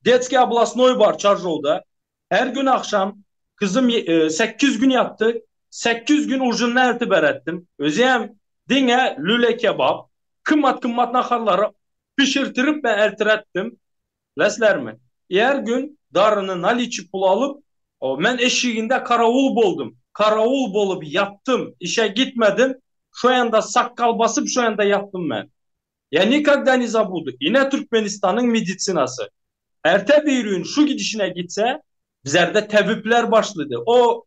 Detski областной var Çarjowda. Her gün akşam kızım 8 gün yattı. 8 gün urjunna ertiber ettim. Özeyem dine lüle kebap kımmat naharları pişirtirip ben ertirettim. Lesler mi? Her gün darını naliçi pul alıp men eşiğinde karavul boldum. Karavul bolup yattım. İşe gitmedim. Şu anda sakkal basıp şu anda yattım ben. Я никогда не забуду. Yine Türkmenistan'ın medisinası. Erte bir gün şu gidişine gitse bizlerde tebipler başladı. O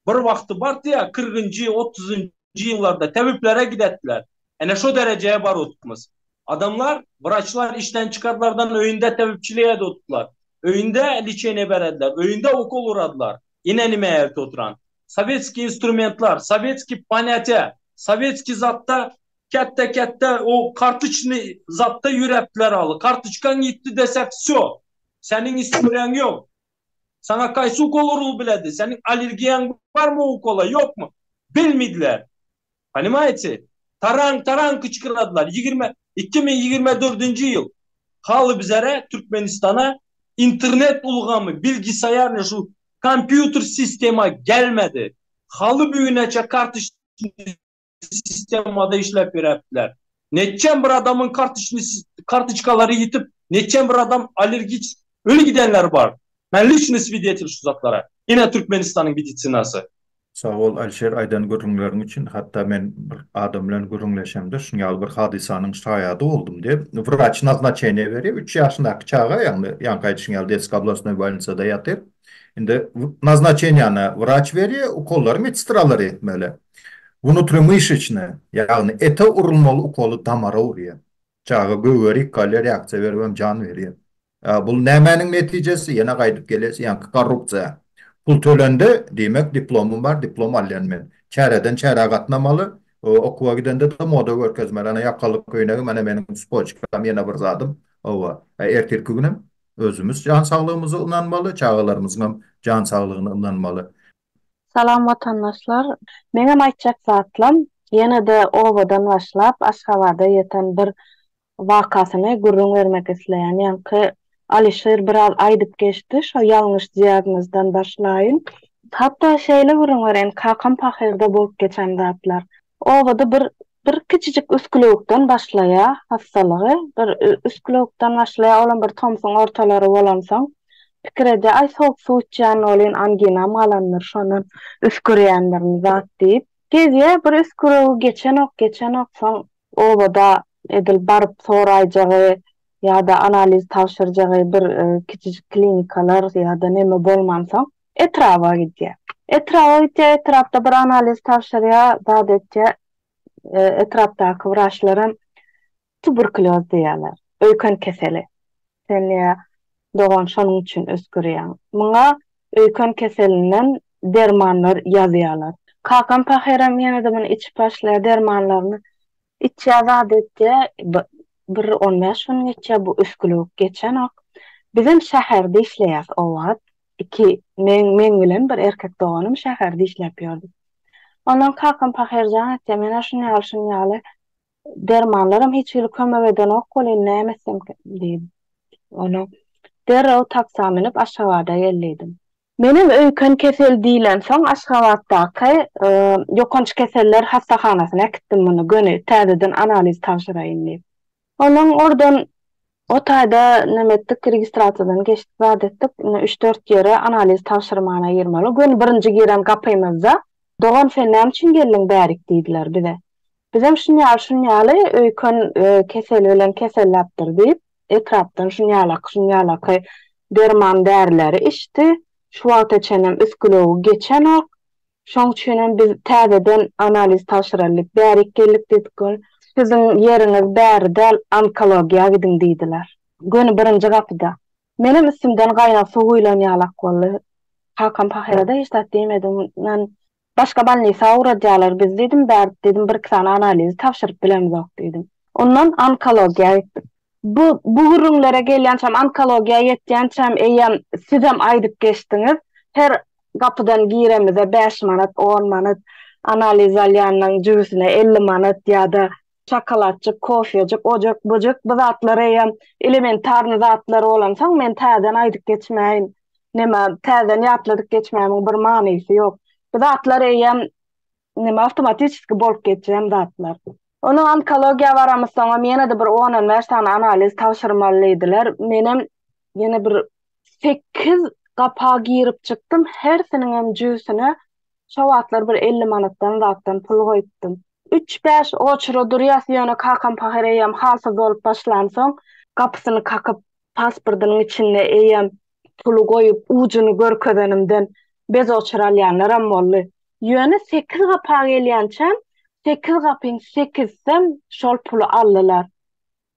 bir vakti vardı ya 40. 30. yıllarda tebiplere gidettiler. Ene şu dereceye var oturtmaz. Adamlar, vraçlar işten çıkardılardan öyünde tebipçiliğe de oturttular. Öyünde liçeyine berediler. Öyünde okul uğradılar. İnenime evde oturan. Sovetski instrumentlar, sovetski panete, sovetski zatta kette o kartıçını zatta yürettiler alı. Kartıçkan gitti desek so. Senin historien yok. Sana kaysı ukol olur biledi. Senin alergiyen var mı ukola yok mu? Bilmediler. Понимаете? Taran kıçkırladılar. 2024 yıl halı bizlere Türkmenistan'a internet ulgamı, bilgisayar ne şu kompüter sistema gelmedi. Halı büyüneçe kartış sistemada işlep vereptiler. Neçen bir adamın kartışkaları yitip neçen bir adam alergik ölü gidenler var. Ben lişini svidetil şu zatlara. Yine Türkmenistan'ın meditsinası. Sağ ol Alşer aydan görünlerin için. Hatta men bir adam bilen görünleşemde şuňal bir hadisanın şaýady oldum diye. Vraç nazначение veriyor. 3 ýaşyndaky çağa ýa-ni şuňal Detsk oblastnoy больницада ýatyr. Indi назначениýany vraç veriyor, ukolları medsestralary etmeli. Внутримышечне, ýagny ete urulmaly ukolu damara urýar. Çağı böweri kale reaksiýa bermem jan berýär. Bul nämenin netijesi? Ýene gaýdyp gelesi, ýa korrupsiýa. Pul tölendi, demek diplomum var, diplom alýanmen. Çäreden çäre gatnamaly, okuwa gidende de moda görkezmelene ýakalyk köýnegi mene menim spoçkam ýene bir zadym. Owa, ertirki günem özümüz jan saglygymyzy ynanmaly, çağalarymyzyň jan saglygyny ynanmaly. Salam vatandaşlar. Meňem aýtjak zatlam ýene-de obadan başlap Aşgabatda ýeten bir wakasyny gurrun bermek isleýän. Ýani Alişer biraz aýdyp geçdi, şo ýalňyş diýagnozdan başlaýyn. Hatda şeýle gurrun beren kakam pahyrda bolup geçen zatlar. Obada bir kiçijik üskülükden başlaýa hastalygy, bir üskülükden başlaýa olan bir tomsoň ortalary bolansaň pikirde ay soğuk su içýän bolyn angina malandyr şonun üskürýänlerini zat diýip gezýe bir üskürügi geçen ok soň obada edil baryp soraýjagy ýa-da analiz tapşyrjagy bir kiçijik klinikalar ýa-da neme bolmansaň etraba gidýär. Etrapda bir analiz tapşyrýar, zat etýär. Etrapdaky wraçlarym tuberkuloz diýerler. Öýkön keseli. Sen doğan şonun üçün öskürýän. Muňa öýkön keselinden dermanlar ýazýarlar. Kakam pahyram ýene-de bunu içip başlaýar dermanlaryny içýär adetde bir 15 gün geçýär bu üskülük geçen ok. Bizim şäherde işleýär o wagt. Men bilen bir erkek doğanym şäherde işläp ýördi. Ondan kakam pahyram etmene şuňaly dermanlarym hiç kömek eden ok bolýan nämesem diýdi. Onu derrew taksam minip Aşgabatda geldim. Menim öýkön kesel diýilen soň Aşgabatdaky ýokanç keseller hastahanasyna gitdim muny göni täzeden analiz tapşyraýyn diýip. Onuň ordan o taýda nemetdik registrasiýadan geçdik adetdik 3-4 ýere analiz tapşyrmana girmeli. Göni birinji girem gapymyzda dogan sen näme üçin geldiň bärik diýdiler bize. Bizem şuňaly öýkön kesel bilen keselläpdir diýip etrapdan şuňaly derman därileri içdi. Şu wagta çenem üskülügi geçen ok. Şoň üçin biz täzeden analiz tapşyralyk bärik geldik diýdik. Sizin ýeriňiz bäri del onkologiýa gidin diýdiler. Göni birinji gapyda. Menim üstümden gaýnap suw bilen ýalak boldy. Kakam pahyrada hiç dat diýmedim. Men başga balnisa uğradýarlar biz dedim, bäri dedim bir ksan analiz tapşyryp bilemiz ok dedim. Ondan onkologiýa gitdim. Bu gurrunlara gelýänçem onkologiýa ýetýänçem eýem sizem aýdyp geçdiňiz. Her gapydan giremize 5 manat, 10 manat analiz alýanyň jüsüne 50 manat ýa-da şokoladçyk, kofejik, ojak, bujak bu zatlara eýem elementarny zatlar bolansaň men täzeden aýdyp geçmäýin. Neme täzeden ýatladyk geçmäýiň bir manysy ýok. Bu zatlar eýem neme awtomatiki bolup geçýän zatlar. Onu onkologiýa baramysaň mene-de bir 10-15 tane analiz tapşyrmalydylar. Menem ýene bir 8 gapa girip çykdym. Hersiniň jüsüne şo wagtlar bir 50 manatdan zatdan pul goýdym. 3-5 oçro durýas ýöne kakam pahyraýam halsy bolup başlansaň gapysyny kakıp pasportynyň içinde eýem pulu goýup ucunu görkedenimden bez oçuralýanlaram boldy. Ýöne 8 gapa gelýänçem 8 gapyň 8dem şol pulu aldylar.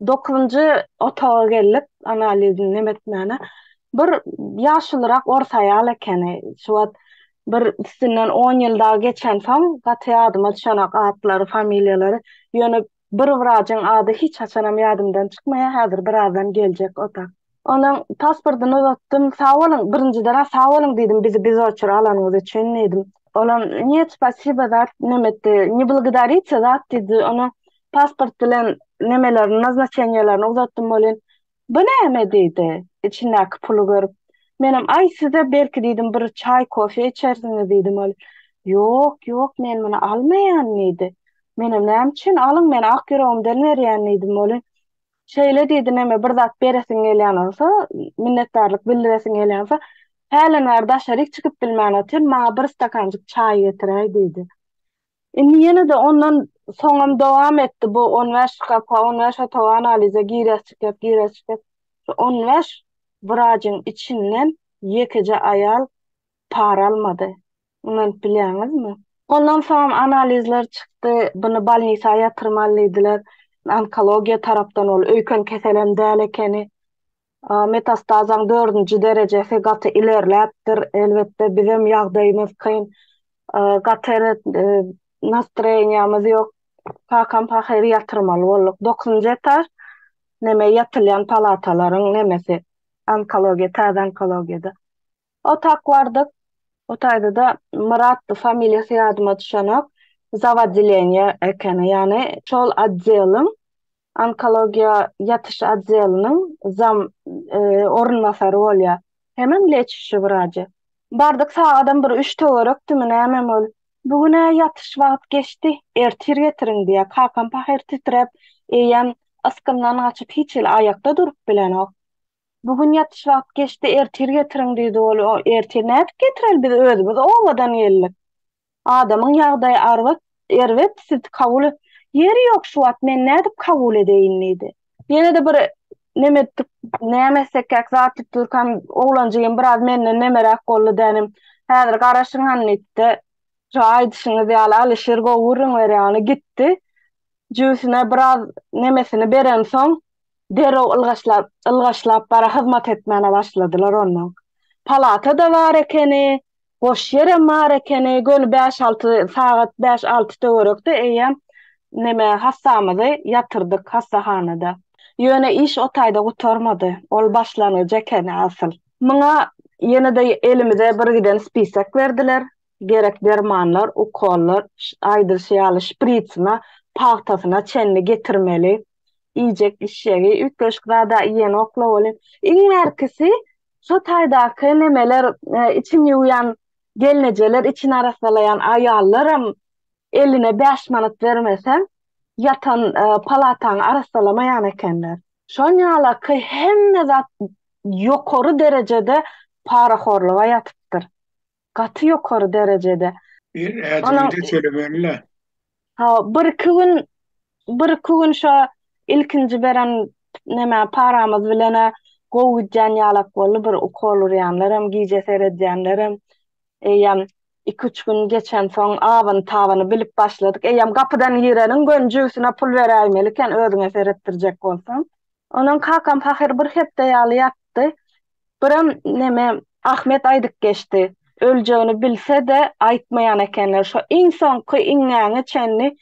9-njy otağa gelip analizini nemetmäne bir ýaşylyrak orta ýaly ekeni. Şu wagt bir üstünden 10 ýylda geçen soň gaty ýadyma düşenek atlary, familiýalary ýöne bir wraçyň ady hiç haçanam ýadymdan çykmaýar. Häzir birazdan geljek otak. Onuň pasportyny uzatdym. Sağ bolun, birinciden sağ bolun diýdim, biz oçur alanyňyz üçin diýdim. Olam "Нет, спасибо" zat nemetdi, "Не благодарите" zat diýdi. Onu pasport bilen nemelerini, назначенияларını uzattım bolin. "Bu näme?" diýdi. İçindäki pulu görüp. Menem "Ay size belki" diýdim, "bir çay, kofe içersiňiz" diýdim ol. "Ýok, men muny almaýan" diýdi. Menem "Näme üçin alyň, men ak ýüregimden berýän" diýdim ol. Şeýle diýdi, "Näme bir zat beresiň gelýän bolsa, minnetdarlyk bildiresiň gelýän bolsa, häle näde aşaryk çykyp bilmän otur, maňa bir stakanjyk çay getiräý" diýdi. Indi ýene de ondan soňam dowam etdi bu 15 gapa, 15 otağa analize giräs çykyp. Şu 15 wraçyň içinden ýekije aýal para almady. Onu bilýäňizmi? Ondan soň analizler çykdy, buny balnisaga ýatyrmalydylar. Onkologiya tarapdan ol öýken keselem däl ekeni. Metastazaň 4-nji derejesi gaty ilerläpdir. Elbetde bizim ýagdaýymyz kyn. Gaty настроениýamyz ýok. Kakam pahyr ýatyrmaly bolduk. 9-njy etaj neme ýatylýan palatalaryň nemesi onkologiya, täze onkologiyada. Otak bardyk. Otayda da Murat familiýasy ýadyma düşenok. Zawadileniya ekeni, ýani şol addyelyň onkologiya ýatyş addyelynyň orunmasary bolýar. Hemem leçişi wraçy. Bardyk sagadan bir 3 töwerekdimi näme bol. Bugüne ýatyş wagt geçdi, ertir getiriň diýär. Kakam pahyr titrep, eýem askyndan gaçyp hiç el aýakda durup bilenok. Bugün ýatyş wagt geçdi, ertir getiriň diýdi ol. O ertir näde getirel, biz özümiz owadan geldik. Adamyň ýagdaýy arwat, erwet siz kabul ýeri ýok şu wagt, men näde kabul edeýin diýdi. Ýene de bir nemetdik, nämesek zat Türkan oglanjygym biraz menden nemerak boldy denim. Häzir garaşyň hannetdi. Aýdyşyňyz ýaly alışyr gowurun berýäni gitdi. Jüsüne biraz nemesini beren soň derew ylgaşlap bara hyzmat etmäne başladylar ondan. Palata da bar ekeni, boş ýere bar ekeni, gün 5-6 saat 5-6 töwerekde eýem neme hassamyzy ýatyrdyk hassahanada. Ýöne iş otaýda gutarmady. Ol başlanyjy ekeni asyl. Muňa ýene de elimize bir giden spisak berdiler. Gerek dermanlar, ukollar, aýdyrşy şpritsma, pahtasyna çenli getirmeli. Iyicek işyegi, 3-5 grada ýene oklap bolýar. Iň merkezi şu taýdaky nemeler içim ýuýan gelnejeler, için arasalayan aýallaram eline 5 manat vermesem yatan palataň arasalamayan ekenler. Şoň ýaly hemme zat ýokary derejede paraxorlyga ýatypdyr. Gaty ýokary derejede. Bir ädimde söylemenler. Bir gün şu ilkinji beren neme paramyz bilene gowudjan ýalak boldy, bir ukol urýanlarym, giýje seredýänlerim. Eýem 2-3 gün geçen soň awyn tawyny bilip başladyk. Eýem gapydan ýerenin gönjüsine pul beräýmeliken özüňe seretdirjek bolsam. Onuň kakam pahyr bir hepde ýaly ýatdy. Biram neme Ahmet aýdyk geçdi. Öljegini bilse de aýtmaýan ekenler. Şu insan iňňäňi çenli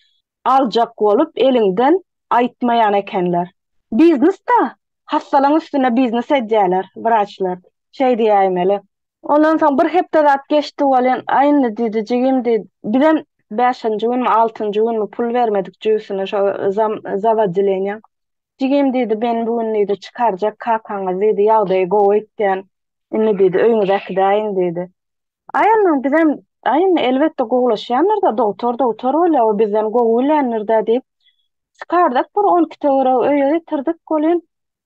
aljak bolup elinden aýtmaýan ekenler. Biznesda hassalaň üstüne biznes edýärler, wraçlar. Şey diýäýmeli. Ondan soň bir hepde zat geçdi bolan, aýny diýdi, jigim diýdi. Bilen 5-nji gün, 6-njy gün pul bermedik jüsüne şu zawadileniň. Jigim diýdi, ben bugün diýdi çykarjak kakaňyz diýdi, ýagdaýy gowy etden. Indi diýdi, öňüňizde daýyn diýdi. Bizem elbetde gowlaşýanlar da doktor bolýar, o bizden gowulýanlar da diýip çykardyk, bir 12 töwerek öýe getirdik bolyn.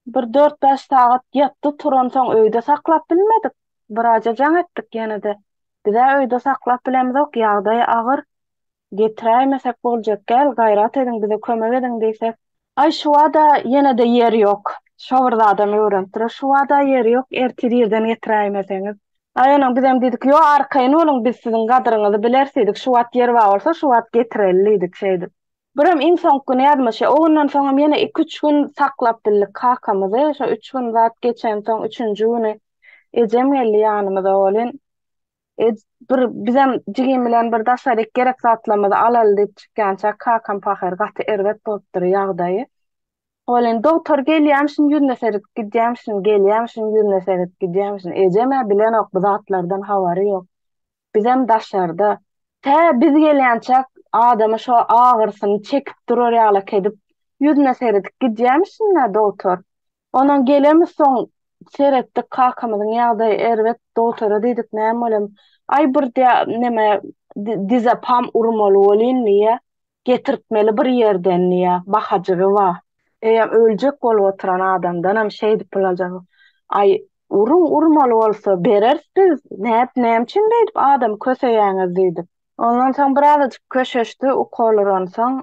Bir 4-5 saat ýatdy, turan soň öýde saklap bilmedik. Biraja jaň etdik ýene de. Bize öýde saklap bilemizok, ýagdaýy agyr. Getiräýmesek boljak, gel gaýrat ediň, bize kömek ediň diýsek. Ay şu wada ýene de ýer ýok. Şowrda adam öwrendir. Şu wada ýer ýok, ertir ýerden getiräýmeseňiz. Ay onuň bizem diýdik, "Yo, arkaýyn oğlum, biz siziň gadryňyzy bilersidik. Şu wat ýer bar bolsa, şu wat getireliydik" şeýdi. Biram insan güni ýazmaşy, ogundan soňam ýene 2-3 gün saklap bildik kakamyzy. Şo 3 gün zat geçen soň 3-nji güni ejem geldi ýanymyza bolan. Bir bizem jigim bilen bir daşaryk gerek zatlamyzy alaly diýip çykýança kakam pahyr gaty erwet bolupdyr ýagdaýy. Olen doktor gelýärmişin ýüzüne serit gidýärmişin, gelýärmişin ýüzüne serit gidýärmişin. Ejeme bilen ok bu zatlardan habary ýok. Bizem daşarda. Biz gelýänçä adamy şo agyrysyny çekip durar ýaly edip ýüzüne serit gidýärmişin doktor. Onuň gelemiz soň seretdi kakamyzyň ýagdaýy erwet doktora diýdik näme bolam. Ay bir neme dize pam urmaly bolýan niýe getirtmeli bir ýerden niýe bahajygy wa. Öljek bolup oturan adamdan hem şey diýip boljak. Ay urmaly bolsa berersiz. Näme üçin diýip adam köseýäňiz diýdi. Ondan soň birazajyk köşeşdi, ukollar soň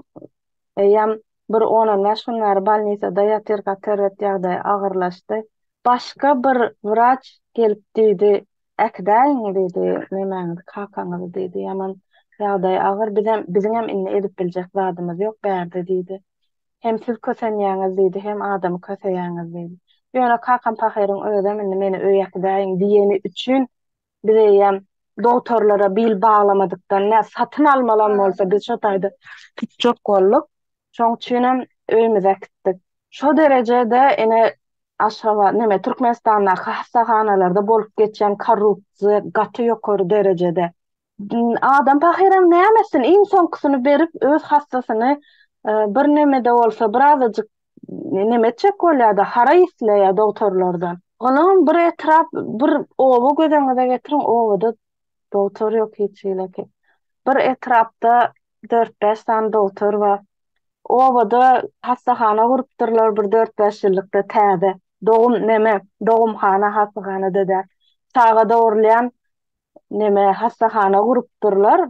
bir 10 günler balnisada ýatyrga terwet ýagdaýy agyrlaşdy. Başga bir wrach gelip diýdi, "Äkdäň" diýdi, "Nemäňiz kakaňyz" diýdi. Ýaman ýagdaýy agyr, biziň hem inni edip biljek zadymyz ýok bärde diýdi. Hem siz kösenýäňiz diýdi, hem adamy köseýäňiz diýdi. Ýöne kakam pahyryň özüm inni meni öýäkdäň diýeni üçin bize doktorlara bil baglamadykdan nä satyn almalan bolsa biz şo taýda tutjak bolduk. Şoň üçin hem öýümize gitdik. Şo derejede ene aşawa neme Türkmenistanda hastahanalarda bolup geçen korrupsiýa gaty ýokary derejede. Adam pahyram nämesin insan kusyny berip öz hastasyny bir nemede bolsa birazajyk neme çek bolýardy, hara isleýär doktorlardan. Onuň bir etrap bir owa gözeňize getirin, owada doktor ýok hiç ýylaki. Bir etrapda 4-5 tane doktor bar. Owada hastahana gurupdyrlar bir 4-5 ýyllykda täze. Doğumhana hastahana dediler. Sağa doğrulayan hastahana gurupdurlar.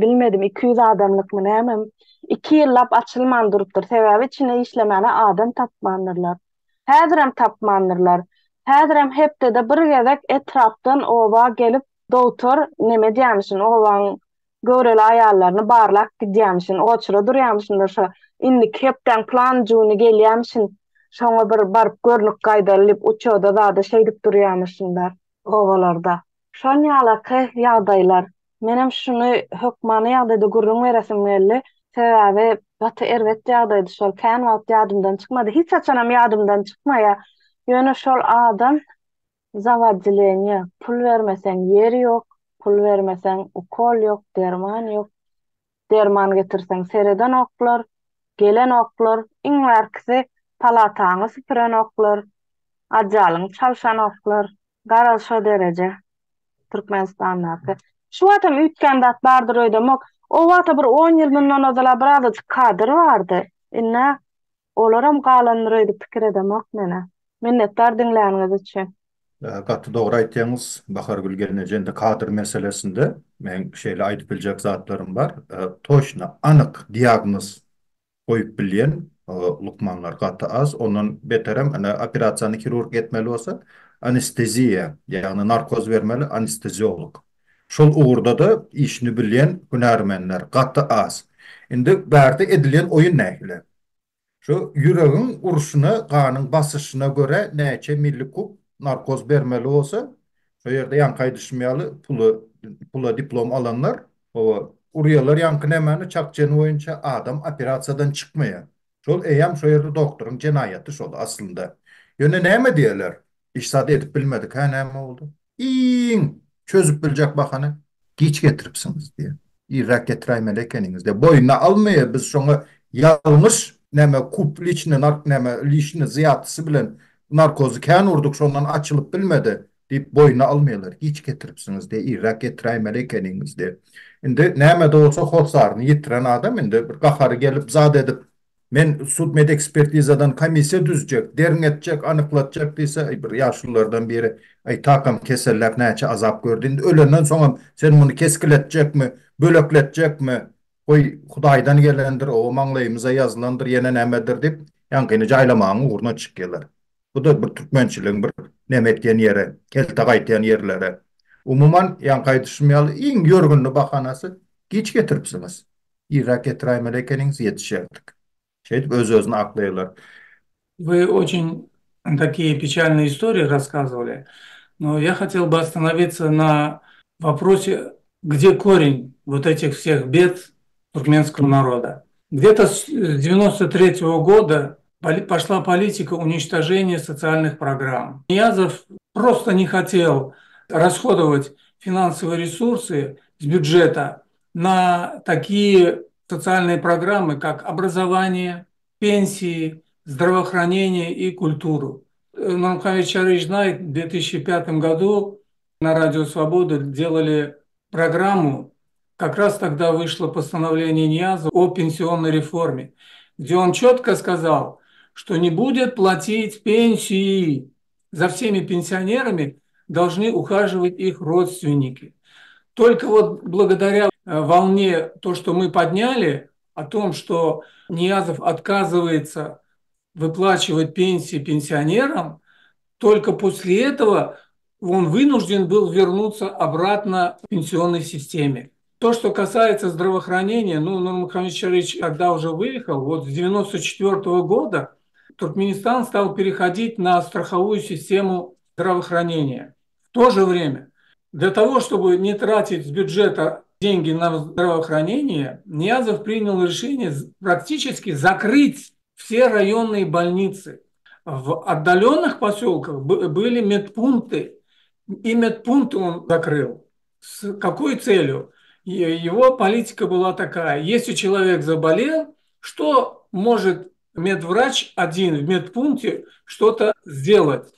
Bilmedim 200 adamlık mı näme. 2 ýyllap açylman durupdur. Sebäbi içine işlemene adam tapmandyrlar. Häzirem tapmandyrlar. Häzirem hepde de bir gezek etrapdan oba gelip doktor neme diýärmişin owaň göreli aýallaryny barlak diýärmişin. Oçura durýarmışyndar şo. Indi hepden plan jüni gelýärmişin. Şoňa bir barıp görnük gaýdalyp uçoda da şey diýip durýarmışyndar owalarda. Şon ýalaky ýagdaýlar. Menem şuny hökmany ýagdaýda gurrun beresim geldi. Sebäbi gaty erwet ýagdaýdy şol kän wagt ýadymdan çykmady. Hiç saçanam ýadymdan çykmaýa. Ýöne şol adam zawajlyny pul bermesen ýeri ýok, pul bermesen ukol ýok, derman ýok. Derman getirsen sereden oklar, gelen oklar, iňärkisi palataňy süpüren oklar, ajalyň çalşan oklar, garal şo derece Türkmenistan'da. Şu adam ütken dat bardır öýdemok. O wagta bir 10 ýyl mundan ozala birazajyk kadr bardy. Inne olaram galandyr öýdip pikir edemok mene. Minnetdar diňläňiz üçin. Gaty dogry aýtýaňyz, Bahargül gelenejende kadr meselesinde men şeýle aýdyp biljek zatlarym bar. Toşna, anyk diagnoz koyup bilýän lukmanlar gaty az. Ondan beterem operasiýany kirurg etmeli bolsa, anesteziya, ýagny narkoz bermeli anesteziolog. Şol uğurda da işini bilýän hünärmenler gaty az. Indi bärde edilen oýun nähili? Şu ýüregiň uruşuna, ganyň basışyna göre näçe millikub narkoz bermeli bolsa, şo ýerde ýanky düşmýäli pula diplom alanlar, urýalar ýanky nämeni çakjany boýunça adam operasiýadan çykmaýar. Şol eýam şo ýerde doktoryň jenaýaty şol aslında. Ýöne näme diýerler? İşsat edip bilmedik, ha näme boldu? Çözüp biljek bahany giç getiripsiňiz diýe. Irak getiräýmeli ekeniňiz diýe. Boyuna almaýar biz şoňa ýalňyş näme kup liçni näme liçni ziyatysy bilen narkozy kän urduk şondan açylyp bilmedi diýip boyuna almaýarlar. Giç getiripsiňiz diýe. Irak getiräýmeli ekeniňiz diýe. Indi näme de bolsa hotsaryny ýitiren adam indi bir gahary gelip zat edip men sud ekspertizadan komissiya düzjek, derin etjek, anyklatjak diýse bir ýaşlylardan biri takam kesellep näçe azap gördü. Ölenden soňam sen muny keskiletjekmi, bölekletjekmi? Oy Hudaydan gelendir, o maňlaýymyza ýazylandyr, ýene nämedir dip, ýankyny jaýlamagyň uguruna çyk geler. Bu da bir türkmençiligiň bir nemetgen ýeri, kelte gaýtýan ýerlere. Umuman ýanky düşmýaly iň ýörgünli bahanasy geç getiripsiňiz. Irak getirýär ekeniňiz ýetişýärdik. Şeýdip öz-özüne aklaýarlar. Вы очень такие печальные истории рассказывали, но я хотел бы остановиться на вопросе, где корень вот этих всех бед туркменского народа. Где-то с 1993 года пошла политика уничтожения социальных программ. Ниязов просто не хотел расходовать финансовые ресурсы с бюджета на такие социальные программы, как образование, пенсии, здравоохранение и культуру. Нурмухамед Чарыч знает, в 2005 году на Радио Свобода делали программу, как раз тогда вышло постановление Ниязова о пенсионной реформе, где он четко сказал, что не будет платить пенсии. За всеми пенсионерами должны ухаживать их родственники. Только вот благодаря волне, то, что мы подняли, о том, что Ниязов отказывается выплачивать пенсии пенсионерам, только после этого он вынужден был вернуться обратно в пенсионной системе. То, что касается здравоохранения, Нурмухамед Чарыч, когда уже выехал, вот с 1994 года Туркменистан стал переходить на страховую систему здравоохранения. В то же время, для того, чтобы не тратить с бюджета деньги на здравоохранение, Ниязов принял решение практически закрыть все районные больницы. В отдаленных поселках были медпункты, и медпункты он закрыл. С какой целью? Его политика была такая: если человек заболел, что может медврач один в медпункте что-то сделать?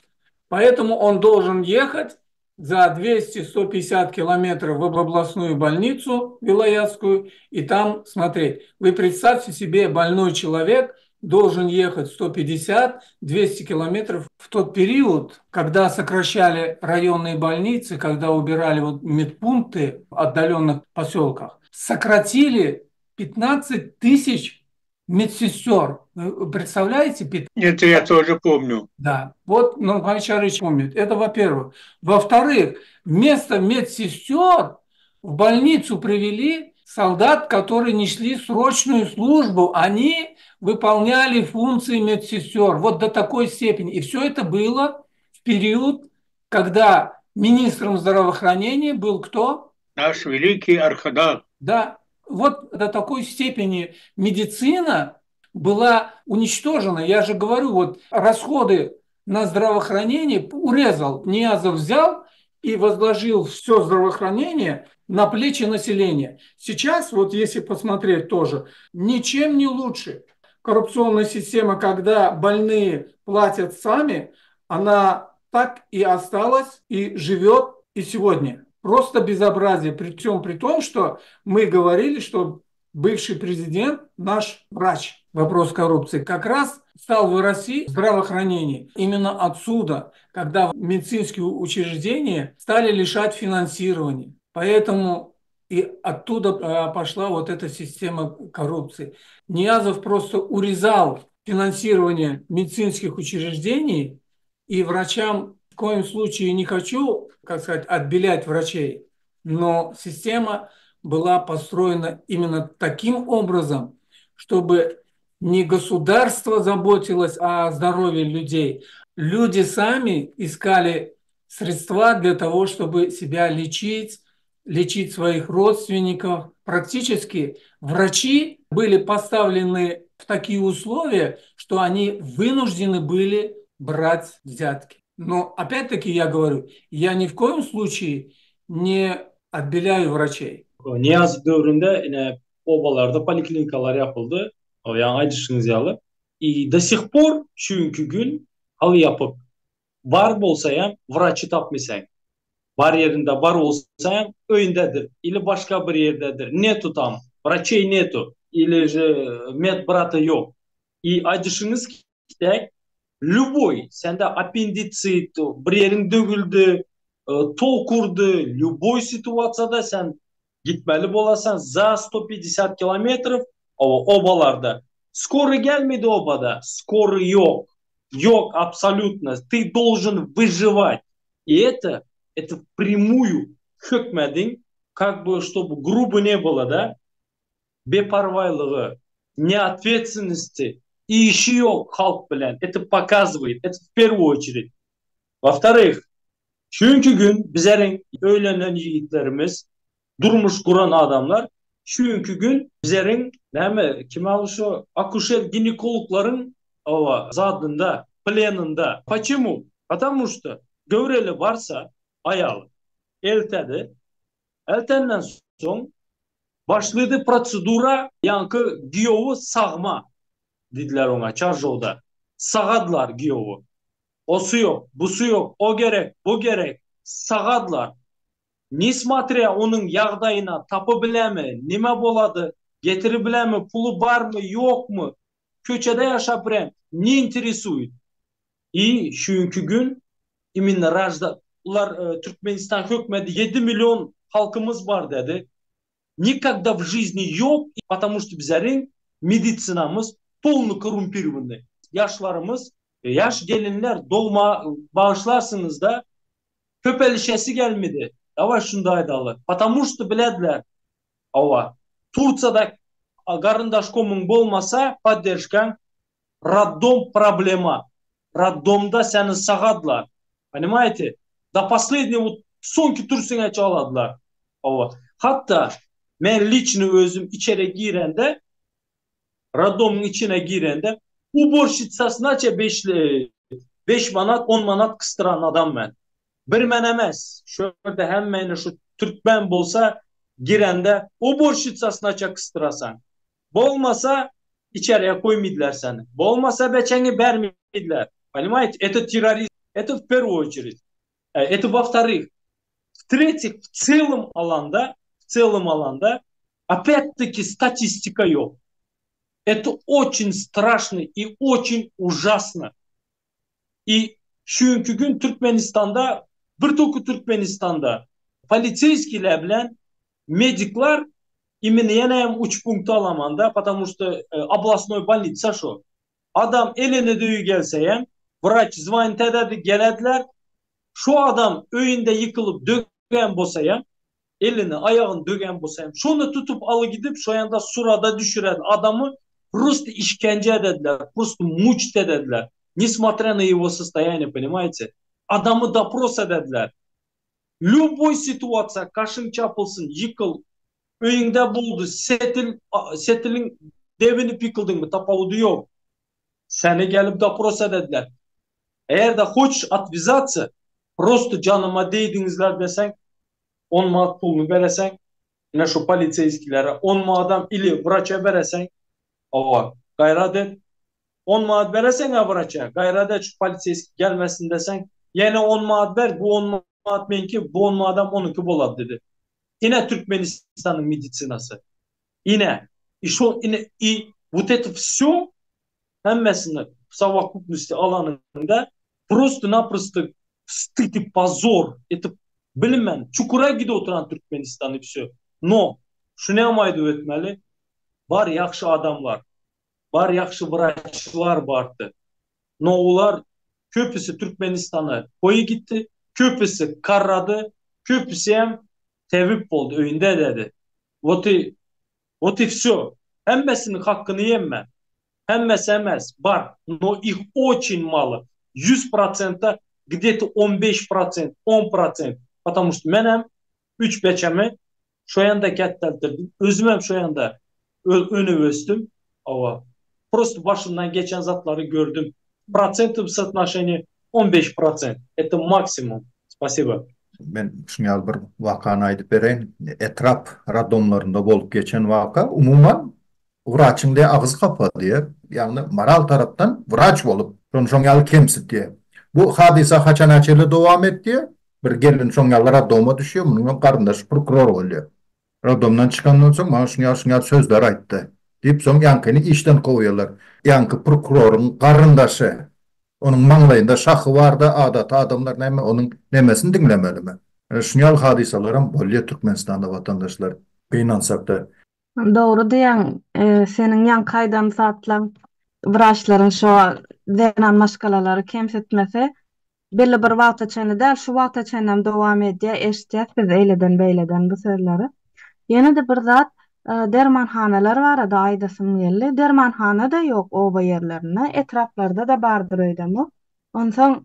Поэтому он должен ехать за 200-150 километров в областную больницу вилаятскую и там смотреть. Вы представьте себе, больной человек должен ехать 150-200 километров. В тот период, когда сокращали районные больницы, когда убирали медпункты в отдаленных поселках, сократили 15 тысяч медсестер. Вы представляете? Это я тоже помню. Да, вот Нурмухамед Чарыч помнит. Это во-первых. Во-вторых, вместо медсестер в больницу привели солдат, которые несли срочную службу. Они выполняли функции медсестер. Вот до такой степени. И все это было в период, когда министром здравоохранения был кто? Наш великий Архадак. Да, вот до такой степени медицина была уничтожена. Я же говорю, вот расходы на здравоохранение урезал. Ниязов взял и возложил все здравоохранение на плечи населения. Сейчас, вот если посмотреть тоже, ничем не лучше. Коррупционная система, когда больные платят сами, она так и осталась и живет и сегодня. Просто безобразие, при том, что мы говорили, что бывший президент наш врач. Вопрос коррупции как раз стал в России здравоохранение. Именно отсюда, когда медицинские учреждения стали лишать финансирования. Поэтому и оттуда пошла вот эта система коррупции. Ниязов просто урезал финансирование медицинских учреждений, и врачам в коем случае не хочу, как сказать, отбелять врачей, но система была построена именно таким образом, чтобы не государство заботилось о здоровье людей, люди сами искали средства для того, чтобы себя лечить своих родственников. Практически врачи были поставлены в такие условия, что они вынуждены были брать взятки. Но опять-таки я говорю, я ни в коем случае не отбеляю врачей. Niyaz dövründe yine obalarda poliklinikalar yapıldı. Yani Aydışınız yalı. До сих пор çünkü gün al yapıp var bolsayam vraçı tapmasan. Var yerinde var olsayam öyündedir. İli başka bir yerdedir. Ne tutam? Врачей нету. Или же медбрата yok. И Aydışınız ki любой, sende аппендицит, bir yerin döküldü, tol kurdu, любой situasiyada sen gitmeli bolasan za 150 kilometrов obalarda. Скоро gelmedi obada. Скоро yok. Yok абсолютно. Ты должен выживать. И это впрямую hükmedin, как бы, чтобы грубо не было, да, бепарвайлығы, неответственности и еще yok halk bilen. Это показывает, это в первую очередь. Во-вторых, çünkü gün bizlerin öğlenen yiğitlerimiz, durmuş kuran adamlar, çünkü gün bizlerin kim alışıyor? Akuşer ginekologların zadında, plenında. Почему? Потому что gövreli varsa ayalı, eltedi, eltenden son başladı prosedura yankı giyovu sağma dediler ona çarjolda. Sağadılar giyovu. Osu yok, busu yok, o gerek, bu gerek. Sağadılar. Несмотря onun yağdayına tapı bile mi, nime boladı, getiri bile mi, pulu var mı, yok mu, köçede yaşap rem, ne interesuет. И çünkü gün iminle rajda, Türkmenistan hükmedi 7 milyon halkımız var dedi. Никогда в жизни yok, потому что bizlerin медицинамız полный коррумпированный. Yaşlarımız, yaş gelinler dolma bağışlarsınız da köpelişesi gelmedi. Ava şundaydı alı. Потому что bilediler. Ava. Turciyada garındaşkomun bolmasa поддержкаң роддом проблема. Роддомда seni sağadılar. Понимаете? До последнего sonki tursuna çaladılar. Ava. Hatta ben lichni özüm içeri girende, roddomun içine girende, уборщицасınaça 5 manat 10 manat kıstıran adam ben. Bir men emes. Şöyle hemen şu Türkmen bolsa girende уборщицасınaça kıstırasan. Bolmasa içeriye koymadılar seni. Bolmasa beçeni vermediler. Понимаете? Это терроризм. Это в первую очередь. Это во-вторых. В-третьих, в целом alanda опять-таки статистика yok. Это очень страшно и очень ужасно. И çünkü gün Türkmenistan'da, bir toku Türkmenistan'da полицейскийлер bilen mediklar именно yeneyem uç punktu alamanda, потому что областной больница şu. Adam eline düğü gelseyem, vraç звонит ededi, gelediler. Şu adam öyünde yıkılıp dögen bosayam, elini ayağını dögen bosayam. Şunu tutup alı gidip şu yanda surada düşüren adamı просто işkence edediler, просто мучить edediler. Несмотря на его состояние, понимаете? Adamı допрос edediler. Любой ситуация, kaşın çapılsın, yıkıl, öyünde buldu, setilin devini pikildin mi, tapavudu yok. Seni gelip допрос edediler. Eğer de хочешь отвязаться, просто canıma değdinizler desen, 10 manat pulunu veresen, ne şu politseyskilere, 10 manat ili vraça veresen, ova, gayret et. 10 manat veresen ha vraça, gayret et şu politseyski gelmesin desen, yine 10 manat ver, bu 10 manat benki, bu 10 manat onunki bolad dedi. Yine Türkmenistan'ın medicinası. Yine. И вот это все, hemmesini в совокупности alanında просто-напросто стыд и позор. Это bilmem. Çukura gidi oturan Türkmenistan'ı все. No. Şunu yapmaydı öğretmeli. Var yaxşı adamlar. Var yaxşı vraçlar vardı. No ular köpüsü Türkmenistan'a koyu gitti. Köpüsü karradı. Köpüsü hem tevip oldu. Öyünde dedi. Вот и все. Hemmesinin hakkını yemme. Hemmesi emez. Var. Но их очень мало. 100%, где-то 15%, 10%. Потому что menem 3 beçemi şu yanda ketteldirdim. Özümem şu yanda önü östüm. Ama просто başımdan geçen zatları gördüm. Процентов соотношения 15%. Это максимум. Спасибо. Ben şunu bir vakana aydıp bereyim. Etrap radomlarında bolup geçen vaka umuman vraçın diye ağız kapa diye. Yani moral taraftan vraç bolup şonyalı kemsit diye. Bu hadise haçan açılı devam etti. Bir gelin şonyalı radoma düşüyor. Bunun karındaşı prokuror oluyor. Radomdan çıkandan sonra bana şunyal sözler ayttı. Deyip son yankını işten kovuyorlar. Yankı prokurorun karındaşı. Onun manglayında şahı vardı, adata adamlar neme, onun nemesini dinlemeli mi? Şunyal hadisalarım bolya Türkmenistan'da vatandaşlar. Gynansak da. Doğru diýen, senin yan kaydam satlan wraçlaryň şo denan maşgalalary kemsetmese, belli bir wagta çenli däl, şu wagta çennem dowam edýär, eşitýär biz eýleden beýleden bu sözleri. Ýene de bir zat, dermanhanalar bar da aýdasym geldi. Dermanhana da ýok oba ýerlerine, etraflarda da bardyr öýdemi. Onsoň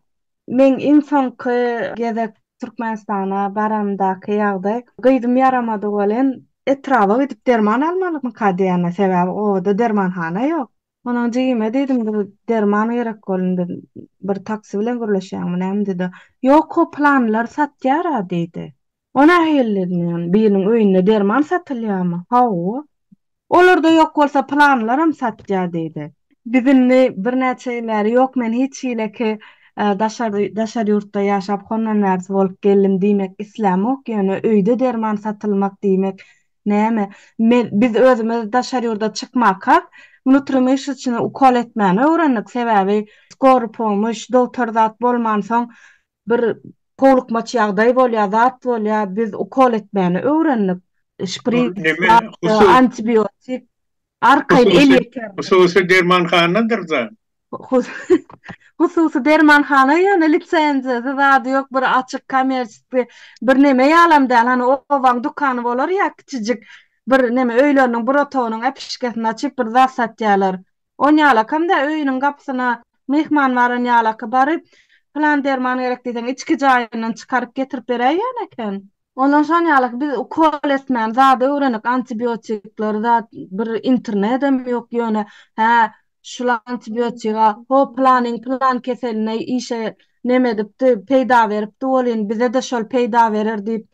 men insanky gezek Türkmenistana baramdaky ýagdaý gyýdym ýaramady bolan etrafa gidip derman almalymy kadýana sebäbi owada dermanhana ýok. Onuň jygyma dedim bir derman gerek bolundy. Bir taksi bilen görleşýärmi näme dedi. Ýok o planlar satýar diýdi. Ona hellediň biriniň öýünde derman satylýarmy? Hawa. Olarda ýok bolsa planlarym satýar diýdi. Bizimni bir näçe ýyllar ýok men hiç hileki daşar ýurtda ýaşap hondan näçe bolup geldim diýmek islam ok, ýöne öýde derman satylmak diýmek näme? Biz özümiz daşar ýurda çykmak hak, unuturmy iş üçin ukol etmäni öwrendik sebäbi skor pomoş, doktor zat bolman soň bir kolukmaç ýagdaý bolýar, zat bolýar, biz ukol etmäni öwrendik. Şprit, antibiotik, arkaýy eleker. Hususy dermanhanadyr zat. Hususy dermanhana ýöne litsenziyasy zady ýok, bir açyk kommersiýa bir neme ýalam däl, hani owaň dukany bolar ýa kiçijik bir neme öýleriniň bir otagynyň epişkesini açyp bir zat satýarlar. O ýalak hem de öýüniň gapysyna mehman baran ýalaka baryp plan derman gerek diýsen içki jaýyndan çykaryp getirip berýär eken. Ondan şon ýalak biz ukol etmän zady öwrenik, antibiotikler zat bir internetem ýok ýöne. Ha şular antibiotika, o plan keseline işe neme dipdi, peýda beripdi, bolyn bize de şol peýda berer diýip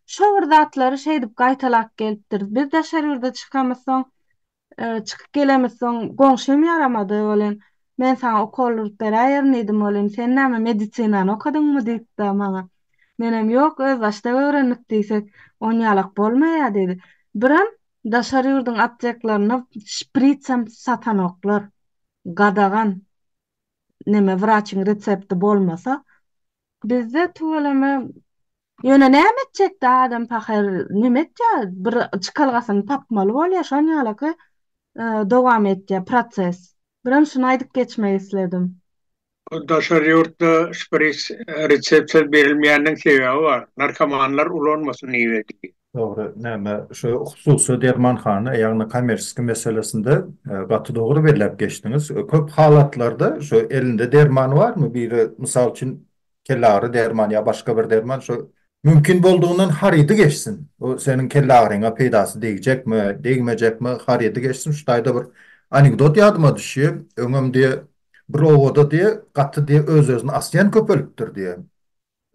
şo bir zatlary şey dip gaýtalak gelipdir. Biz de şerýerde çykamysoň, çykyp gelemizsoň goňşym ýaramady bolyn. Men sana okul berýärdim bolyn, sen näme medisinany okadyňmy diýipdi maňa. Menem ýok, öz başda öwrendik diýsek, on ýalak bolmaýar dedi. Biram daşary ýurduň apteklaryna şpritsem satanoklar. Gadagan neme wraçyň resepti bolmasa bizde tuğlama ýöne näme etjekdi adam paher nime etjär bir çykalgasyny tapmaly bolýar şon ýalaky dowam etjär proses. Biram şunu aýdyp geçmeyi isledim. Daşar ýurtda şprits reseptler berilmeýändiň sebäbi bar. Narkomanlar ulanmasyn diýdi. Doğru. Näme şu hususy dermanhana ýagny kommersiýa meselesinde gaty dogry belläp geçdiňiz. Köp halatlarda şu elinde derman barmy? Biri mysal üçin kellagry derman ýa başga bir derman şu mümkin bolduğundan harydy geçsin. O senin kellagyňa peýdasy diýjekmi, diýmejekmi, harydy geçsin. Şu taýda bir anekdot ýadyma düşýär. Öňümde bir owada diýe, gaty diýe öz-özüni asýan köpelipdir diýe.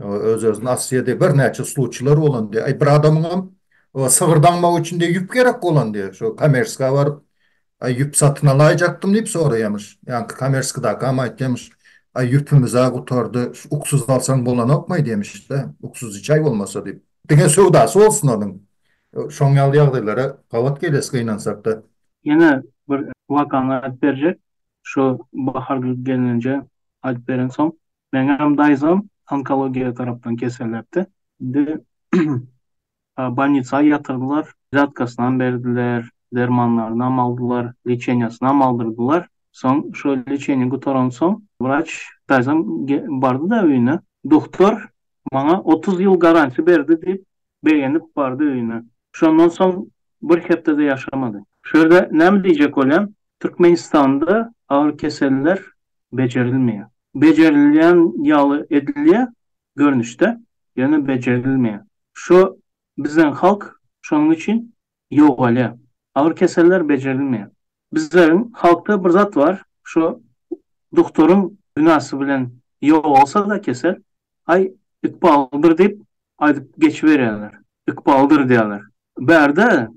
Öz-özüni asýa diýe bir näçe sluçylar bolan diýe. Ay bir adamyň o sığırdanmak üçin de yüp gerek bolan diýe. Şu kommersiýa baryp ay yüp satyn alajaktym diýip soraýarmyş. Ýani kommersiýada gama aýtýarmyş. Ay yüpümize gutardy, uksuz alsaň bolan okmaý demişdi. Uksuz içay bolmasa diýip. Diňe sowdasy bolsun onuň. Şoň ýaly ýagdaýlara gawat geles gynansak da. Yine bir vakany aýdyp berjek. Şu bahar gelince aýdyp beren soň meňem daýzam onkologiya tarapdan keselerdi. Больницага yatırdılar, zatkasından berdiler, dermanlarını aldılar, lечениýasyny aldırdılar. Soň şu lечениýa gutaran soň wraç daýzam bardy da öýüne. Doktor maňa 30 ýyl garanti berdi diýip beýenip bardy öýüne. Şondan soň bir hepde ýaşamady. Şurada näme diýjek bolam? Türkmenistanda ağır keseller becerilmeýär. Becerilýän ýaly edilýär görnüşde, ýöne becerilmeýär. Şu bizden halk şonuň üçin ýok alýar. Ağır keseller becerilmeýär. Bizlerin halkda bir zat var. Şu doktorun günahsy bilen ýok bolsa da keser, ay ikbaldyr diýip aýdyp geçiberýärler. Ikbaldyr diýerler. Berde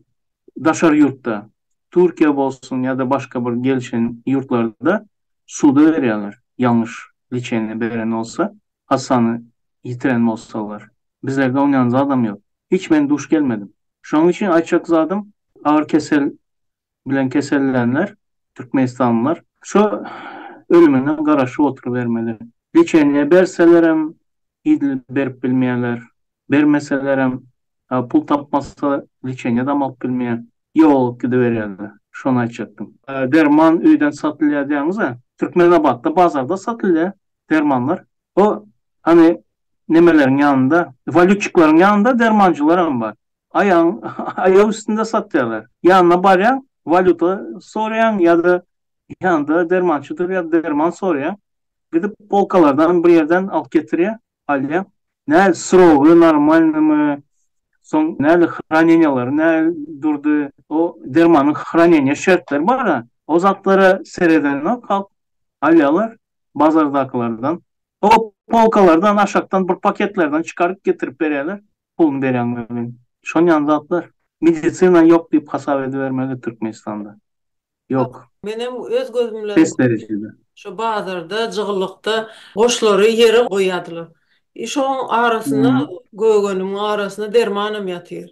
daşar ýurtda, Türkiýe bolsun ýa-da başga bir gelişen ýurtlarda suda berýärler. Yanlış lечениýa beren olsa, hasany ýitiren bolsalar. Bizlerde oňan adam ýok. Hiç men duş gelmedim. Şoň üçin aýtjak zadym ağır kesel bilen kesellenler, Türkmenistanlılar şu ölümüne garaşyp oturup bermeli. Lечениýa berselerem idil berip bilmeýärler. Bermeselerem pul tapmasa lечение de alıp bilmeyen yol gidiverirler. Şonu açacaktım. Derman üyden satılıyor diyorsunuz ha. Türkmenabat'ta bazarda satılıyor dermanlar. O hani nemelerin yanında, valютçukların yanında dermancılar var. Ayağı üstünde satıyorlar. Yanına barayan valuta sorayan ya da yanında dermancıdır ya da derman sorayan. Gidip polkalardan bir yerden alıp getiriyor. Alya. Ne sıroğu normal mı? Son ne hranenyalar ne durdu o dermanın hranenya şartları var ha. O zatları seyreden o kalk alyalar bazardakilerden. O polkalardan aşağıdan bir paketlerden çıkarıp getirip veriyorlar. Pulunu verenlerin. Şunun yanında atlar. Medisina yok deyip hasap edivermeli Türkmenistan'da. Yok. Benim öz gözümle Pes derecede. şu bazarda, jığılıkta goşlary yere goýadylar. Şoň arasına, gögönüň arasına dermanam ýatyr.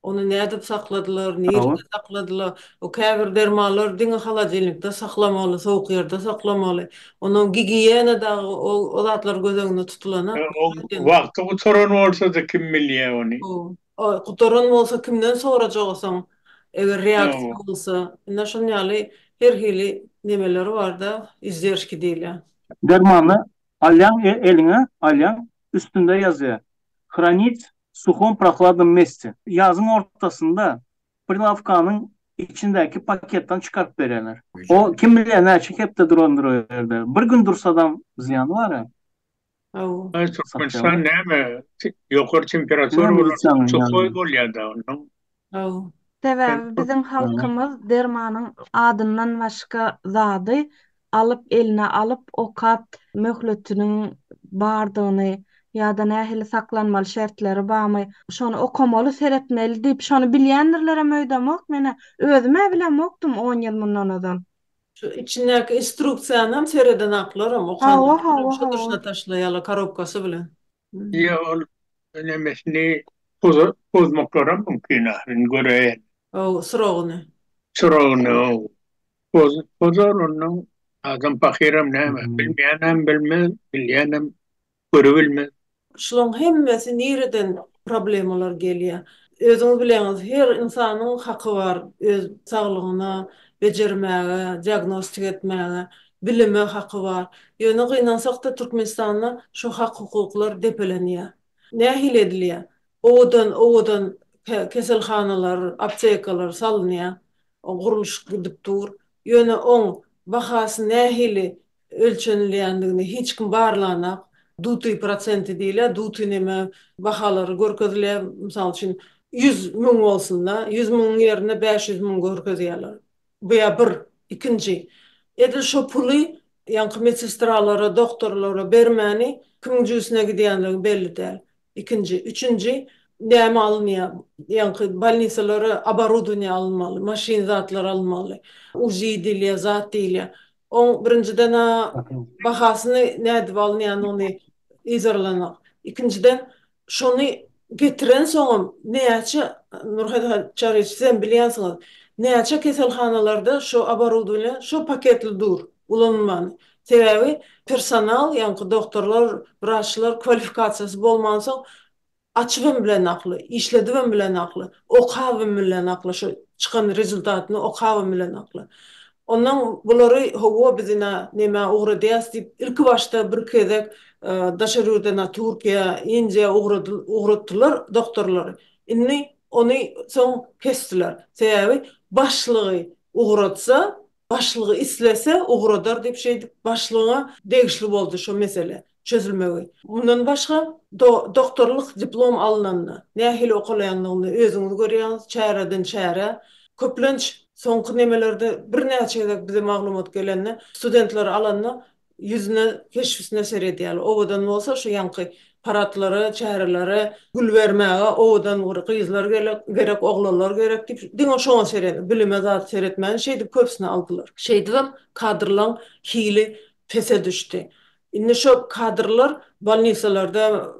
Onu näde sakladylar, nerede sakladylar? O käbir dermanlar diňe halajelnikde saklamaly, sowuk ýerde saklamaly. Onuň gigiýena da o zatlar gözeňde tutulana. O wagty gutoran bolsa da kim bilýär ony. O gutoran bolsa kimden sorajagsaň, eger reaksiýa bolsa, näşe ýaly her hili nemeleri var da izlerski diýilýär. Dermanı alyan eline alyan üstünde yazıyor. Хранить в сухом прохладном месте. Yazın ortasında Prilavka'nın içindeki paketten çıkartıp verirler. O kim bilir ne çekip de durandır öyle. Bir gün dursa adam ziyanı var ya. Türkmenistan näme? Ýokary temperatur bolan çok bolýar da onuň. Sebäbi bizim halkymız dermanyň adyndan başga zady alıp eline alıp o kap möhletiniň bardygyny ya da nähili saklanmaly şertlери bamy şonu okumaly seretmeli diýip şonu bilýändirler möýdamok mene özüme bilemokdum 10 ýyl mundan ozan. Şu içindeki instruksiýany sereden aklarym okan. Şu duşna taşlaýaly korobkasy bilen. Ya ol önemesini pozmaklaram mümkin ahrin göreýän. O sırogyny. Sırogyny pozar onuň adam pahiram näme bilmeýänem bilmez, bilýänem görebilmez. Şolong hemmesi nereden problemalar gelýär. Özüňiz bileňiz, her insanyň haky bar öz saglygyna bejermäge, diagnostik etmäge, bilime haky bar. Ýöne gynansak da Türkmenistanda şu hak hukuklar depelenýär. Nähil edilýär? Owadan keselhanalar, aptekalar salynýar. O guruluş gidip dur. Ýöne oň bahasy nähili ölçenilýändigini hiç kim barlanak. Duty prosenti diýilýär, duty neme bahalary görkezilýär. Mysal üçin 100 000 bolsunda, 100 000 ýerine 500 000 görkezýärler. Bu ýa bir, ikinji. Edil şo puly ýanky medsestralara, doktorlara bermäni kimin jüsüne gidýänligi belli däl. Ikinji, üçinji näme alynýar? Ýanky balnisalara оборудование alınmaly, maşin zatlar alınmaly. Uji diýilýär, zat diýilýär. On birinciden bahasyny näde alynýan ony izarlanak. İkinciden şonu getiren soňam näçe Nurhayat Çariç sen bilýänsiňiz. Näçe keselhanalarda şu оборудование, şu paketli dur ulanmany. Sebäbi personal, ýanky doktorlar, wraçlar kwalifikasiýasy bolmansa açıgym bilen akly, işledibim bilen akly, okabym bilen akly, şu çykan rezultatyny okabym bilen akly. Ondan bulary howa bizine näme ugry diýäs diýip ilki başta bir kezek daşarýurdana Türkiýe, Indiýa ugratdylar doktorlary. Inni ony soň kestiler. Sebäbi başlygy ugratsa, başlygy islese ugradar diýip şeýdi. Başlygyna degişli boldy şu mesele çözülmegi. Bundan başga doktorluk diplom alynandy. Nähili okulaýanlygyny özüňiz görýäňiz, çäreden çäre. Köplenç soňky nemelerde bir näçe bize maglumat gelende studentler alanna yüzüne keşfisine seredýär. Owadan bolsa şu ýanky paratlary, çäreleri gül bermäge, owadan gyzlar gerek, oglanlar gerek diýip diňe şoňa seredýär. Bilime zat seretmän şeýdi köpsini aldylar. Şeýdibem kadrlaň hili pese düşdi. Indi şu kadrlar balnisalarda,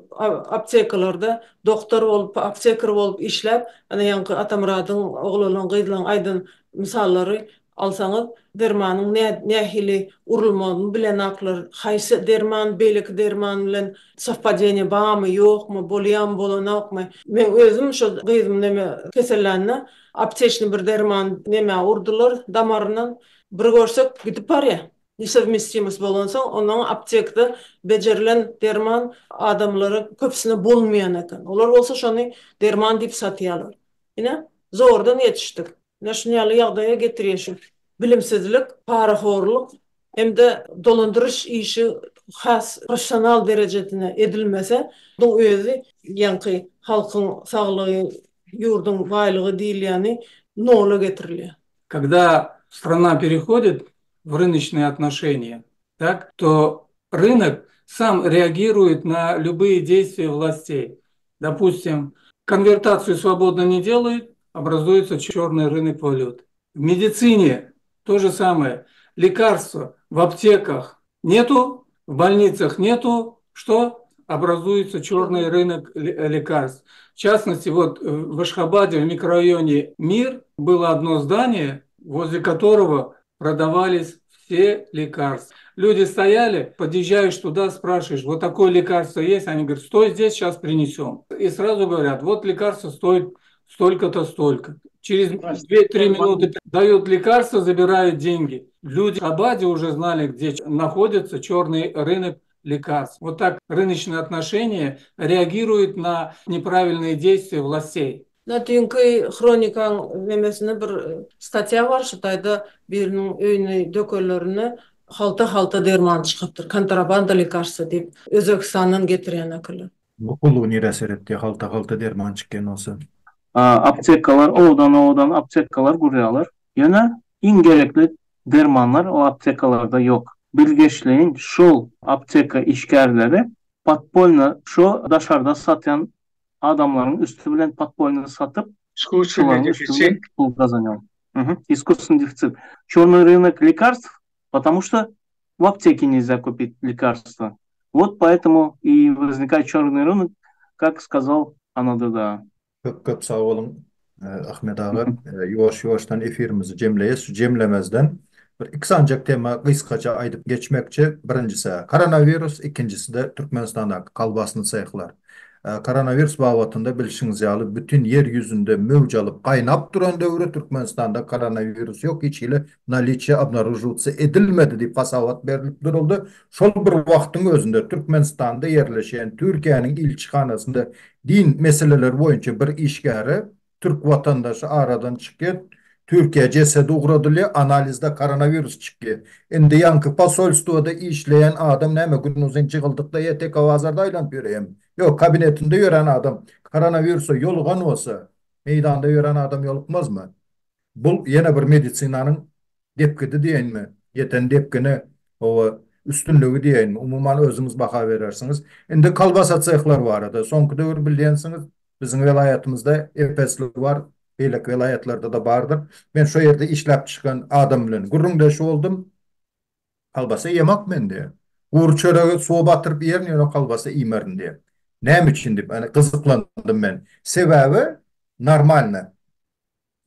aptekalarda doktor bolup, aptekar bolup işläp, ana ýanky Atamuradyň oglanyň, gyzlaň aýdyn misallary alsaňyz dermanyň nähili urulmagyny bilen aklar. Haýsy derman beýleki derman bilen safpajene bamy ýokmy, bolýan bolanokmy? Men özüm şu gyzym näme kesellänne aptечный bir derman näme urdular damaryndan bir görsek gidip barýa. Nесовместимость bolansa onuň aptekde becerilen derman adamlara köpsüne bolmaýan eken. Olar bolsa şonu derman diýip satýarlar. Ine zordan yetişdik. Naşnaly ýagdaýa getirýär. Bilimsizlik, paraxorluk hem-de dolandırış işi has profesional derejetine edilmese, bu özü ýanky halkyň saglygy, ýurdun baýlygy diýil ýani nola getirilýär. Когда страна переходит в рыночные отношения, так, то рынок сам реагирует на любые действия властей. Допустим, конвертацию свободно не делают, образуется черный рынок валют. В медицине то же самое. Лекарства в аптеках нету, в больницах нету, что образуется черный рынок лекарств. В частности, вот в Ашхабаде, в микрорайоне Мир, было одно здание, возле которого продавались все лекарства. Люди стояли, подъезжаешь туда, спрашиваешь, вот такое лекарство есть? Они говорят, стой здесь, сейчас принесем. И сразу говорят, вот лекарство стоит столько-то, столько. Через 2-3 минуты дают лекарство, забирают деньги. Люди в Ашхабаде уже знали, где находится черный рынок лекарств. Вот так рыночные отношения реагируют на неправильные действия властей. Natynky Хронikaň nemesine bir statya var, şutaýda biriniň öýüne dökellerine halta derman çykypdyr. Kontrabanda lekarstwa diýip Özbekistanyň getirýän akyllar. Bu kulu niresi etti halta derman çıkken olsa. Aptekalar, odan aptekalar kurýarlar. Ýöne iň gerekli dermanlar o aptekalarda yok. Bilgeçleyin şol apteka işgärleri patpolna şu daşarda satýan adamların üstü bilen patpolna satıp Искусственный дефицит. пул кazanıyor. Искусственный дефицит. Черный рынок лекарств, потому что в аптеке нельзя купить лекарства. Вот поэтому и возникает черный рынок, как сказал Anadolu'da. Köp sağ olun Ahmet ağa. Yavaş-yavaştan efirimizi cemleyiz. Şu cemlemezden bir iki sancak tema gysgaça aýdyp geçmekçi. Birincisi koronavirus, ikincisi de Türkmenistanda kalbasyny saýyklar. Koronavirus babatında bilişiňiz ýaly bütün yer yüzünde mövj alıp gaýnap duran döwre Türkmenistanda koronavirus yok, hiç ile naliçe обнаруживаться edilmedi diýip gasabat berilip duruldy. Şol bir wagtyň özünde Türkmenistanda yerleşen Türkiýanyň ilçihanasynda din meseleleri boýunça bir işgäri Türk watandaşy aradan çykyp Türkiýe cesedi uğradyly analizde koronavirus çykdy. Endi ýanky posolstwada işleýän adam näme günüňiň çygıldykda ýetek awazlarda aýlanyp ýöreýem. Yok, kabinetinde yören adam koronavirusa yolugan olsa meydanda yören adam yolukmaz mı? Bu yine bir medisinanın depkidi diyen mi? Yeten depkini o üstünlüğü diyen mi? Umuman özümüz baka verirsiniz. Indi kalbasa cehlar var adı. Sonku dövür bildiğensiniz. Bizim velayetimizde Efesli var. Beylek velayetlarda da vardır. Ben şu yerde işlep çıkan adamla gurrundaşı oldum. Kalbasa yemek men diye. Uğur çöreği soğuk batırıp yerin o kalbasa imerin diye. Näme üçin dip hani kızıklandım men. Sebebi normalne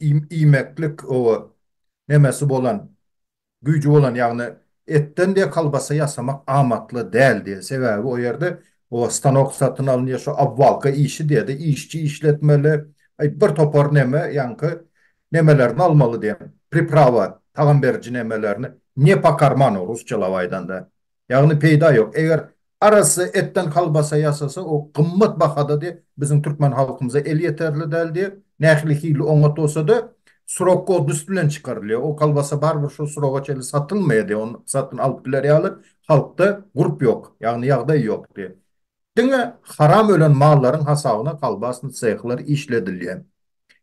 iýmeklik o nemesi bolan güýji bolan ýagny etten diye kalbasa yasamak amatly däl diye. Sebebi o ýerde o stanok satyn alınýar şu awwalky işi diye de işçi işletmeli bir topar neme ýanky nemelerini almalı diye. Priprava tagam berji nemelerini ne pakarmano rusçalap aýdanda. Ýagny peýda yok. Eger arası etten kalbasa yasasa o kımmat bakada diye bizim Türkmen halkımıza el yeterli däl diye nählikiyle oňat olsa da surok kodus bilen çıkarılıyor. O kalbasa barbar şu suroga çeli satılmaya diye onu satın alıp biler ýaly halkta grup yok. Yani ýagdaý yok diye. Diňe haram ölen malların hasabyna kalbasyny saýyklar işledilýär.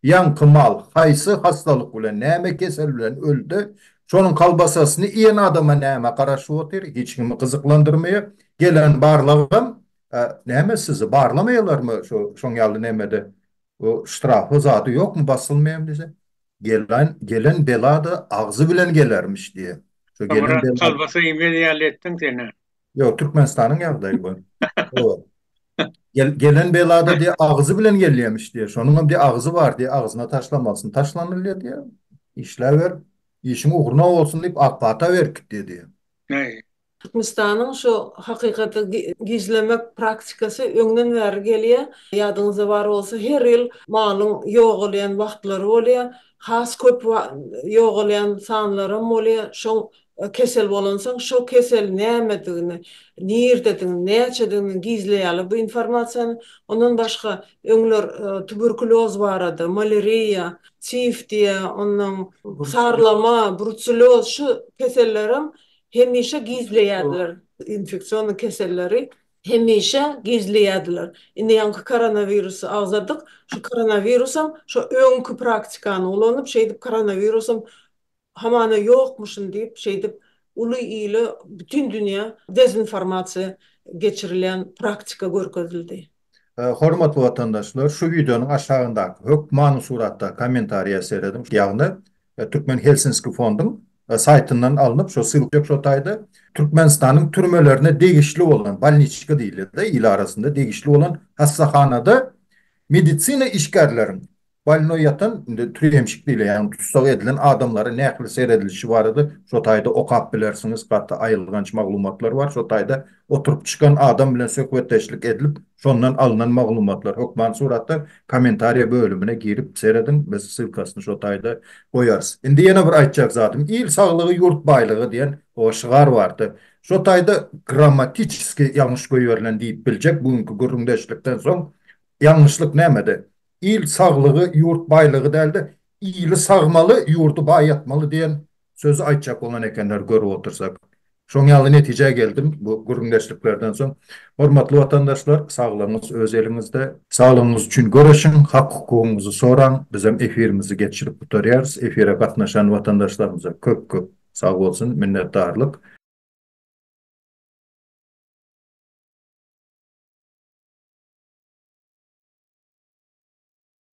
Ýanky mal haýsy hastalyk bilen näme kesel bilen öldü. Şonun kalbasasyny iýen adama näme garaşyp otyr, hiç kimi kızyklandyrmaýar. Gelen barlığım näme sizi barlamayalar mı şoň ýaly nämede o ştrafy zady yok mu basylmaýam dese gelen belada ağzı bilen gelermiş diye. Şu gelen belada kalbasa ýetdiň seni. Yok, Türkmenistanyň ýagdaýy bu. O gelen belada diye ağzı bilen gelýärmiş diye. Şonuň bir ağzı var diye ağzına taşlamalsın. Taşlanylýar diye. İşlewer işin uğruna olsun deyip akbata verdik dedi. Ne? Türkmenistan'ın şu hakikati gizlemek praktikası öňden bäri gelýär. Ýadyňyzda bar bolsa her ýyl malyň ýogalyan wagtlary bolýar. Has köp ýogalyan sanlarym bolýar. Şoň kesel bolansaň şo kesel nämedigini, nirdedigini, näçedigini gizleýärler bu informasiýany. Ondan başga öňler tuberkuloz barady, malariya, siftiya, ondan sarlama, brucelloz şu kesellerim hemişe gizleýärler. Infeksiýonly keselleri hemişe gizleýärler. Indi ýanky koronavirusy agzadyk. Şu koronavirusyň şu öňkü praktikany ulanyp şeýdip koronavirusym hamana ýokmuşyn diýip şeýdip uly ýyly bütün dünýä dezinformasiýa geçirilen praktika görkezildi. Hormatly vatandaşlar, şu videonun aşağındaky hökmany suratda kommentariýa seredim. Ýagny Türkmen Helsinki fondun saytından alınıp şu sylk şu tayda Türkmenistanyň türmelerine degişli olan balniçka diýilýär de il arasında degişli olan hastahanada medisina işgärlerini balno yatan türemşikliğiyle yani tutsak edilen adamları nähili seyredilişi barady. Şu tayda okap bilersiniz, hatta aýylganç maglumatlar var. Şu tayda oturup çıkan adam bilen söhbetdeşlik edilip şondan alınan maglumatlar hökman suratda kommentariýa bölümüne girip seyredin. Biz sylkasyny şu tayda goýarys. Indi ýene bir aýtjak zatym, il saglygy ýurt baýlygy diýen o şygar bardy. Şu tayda grammatически ýalňyş goýberlen diýip biljek bugünkü gürrüňdeşlikden soň ýalňyşlyk nämede? İl saglygy ýurt baýlygy däldi. İli sagmaly ýurdu baýatmaly diýen sözü aýtjak bolan ekenler görüp otursak. Şoň ýaly netije geldim bu gürrüňdeşliklerden soň. Hormatly vatandaşlar, saglygyňyz öz eliňizde. Saglygyňyz üçin görüşiň, hak hukugyňyzy soran, biz hem efirimizi geçirip tutarýarys. Efire gatnaşan vatandaşlarymyza köp sag bolsun, minnetdarlyk.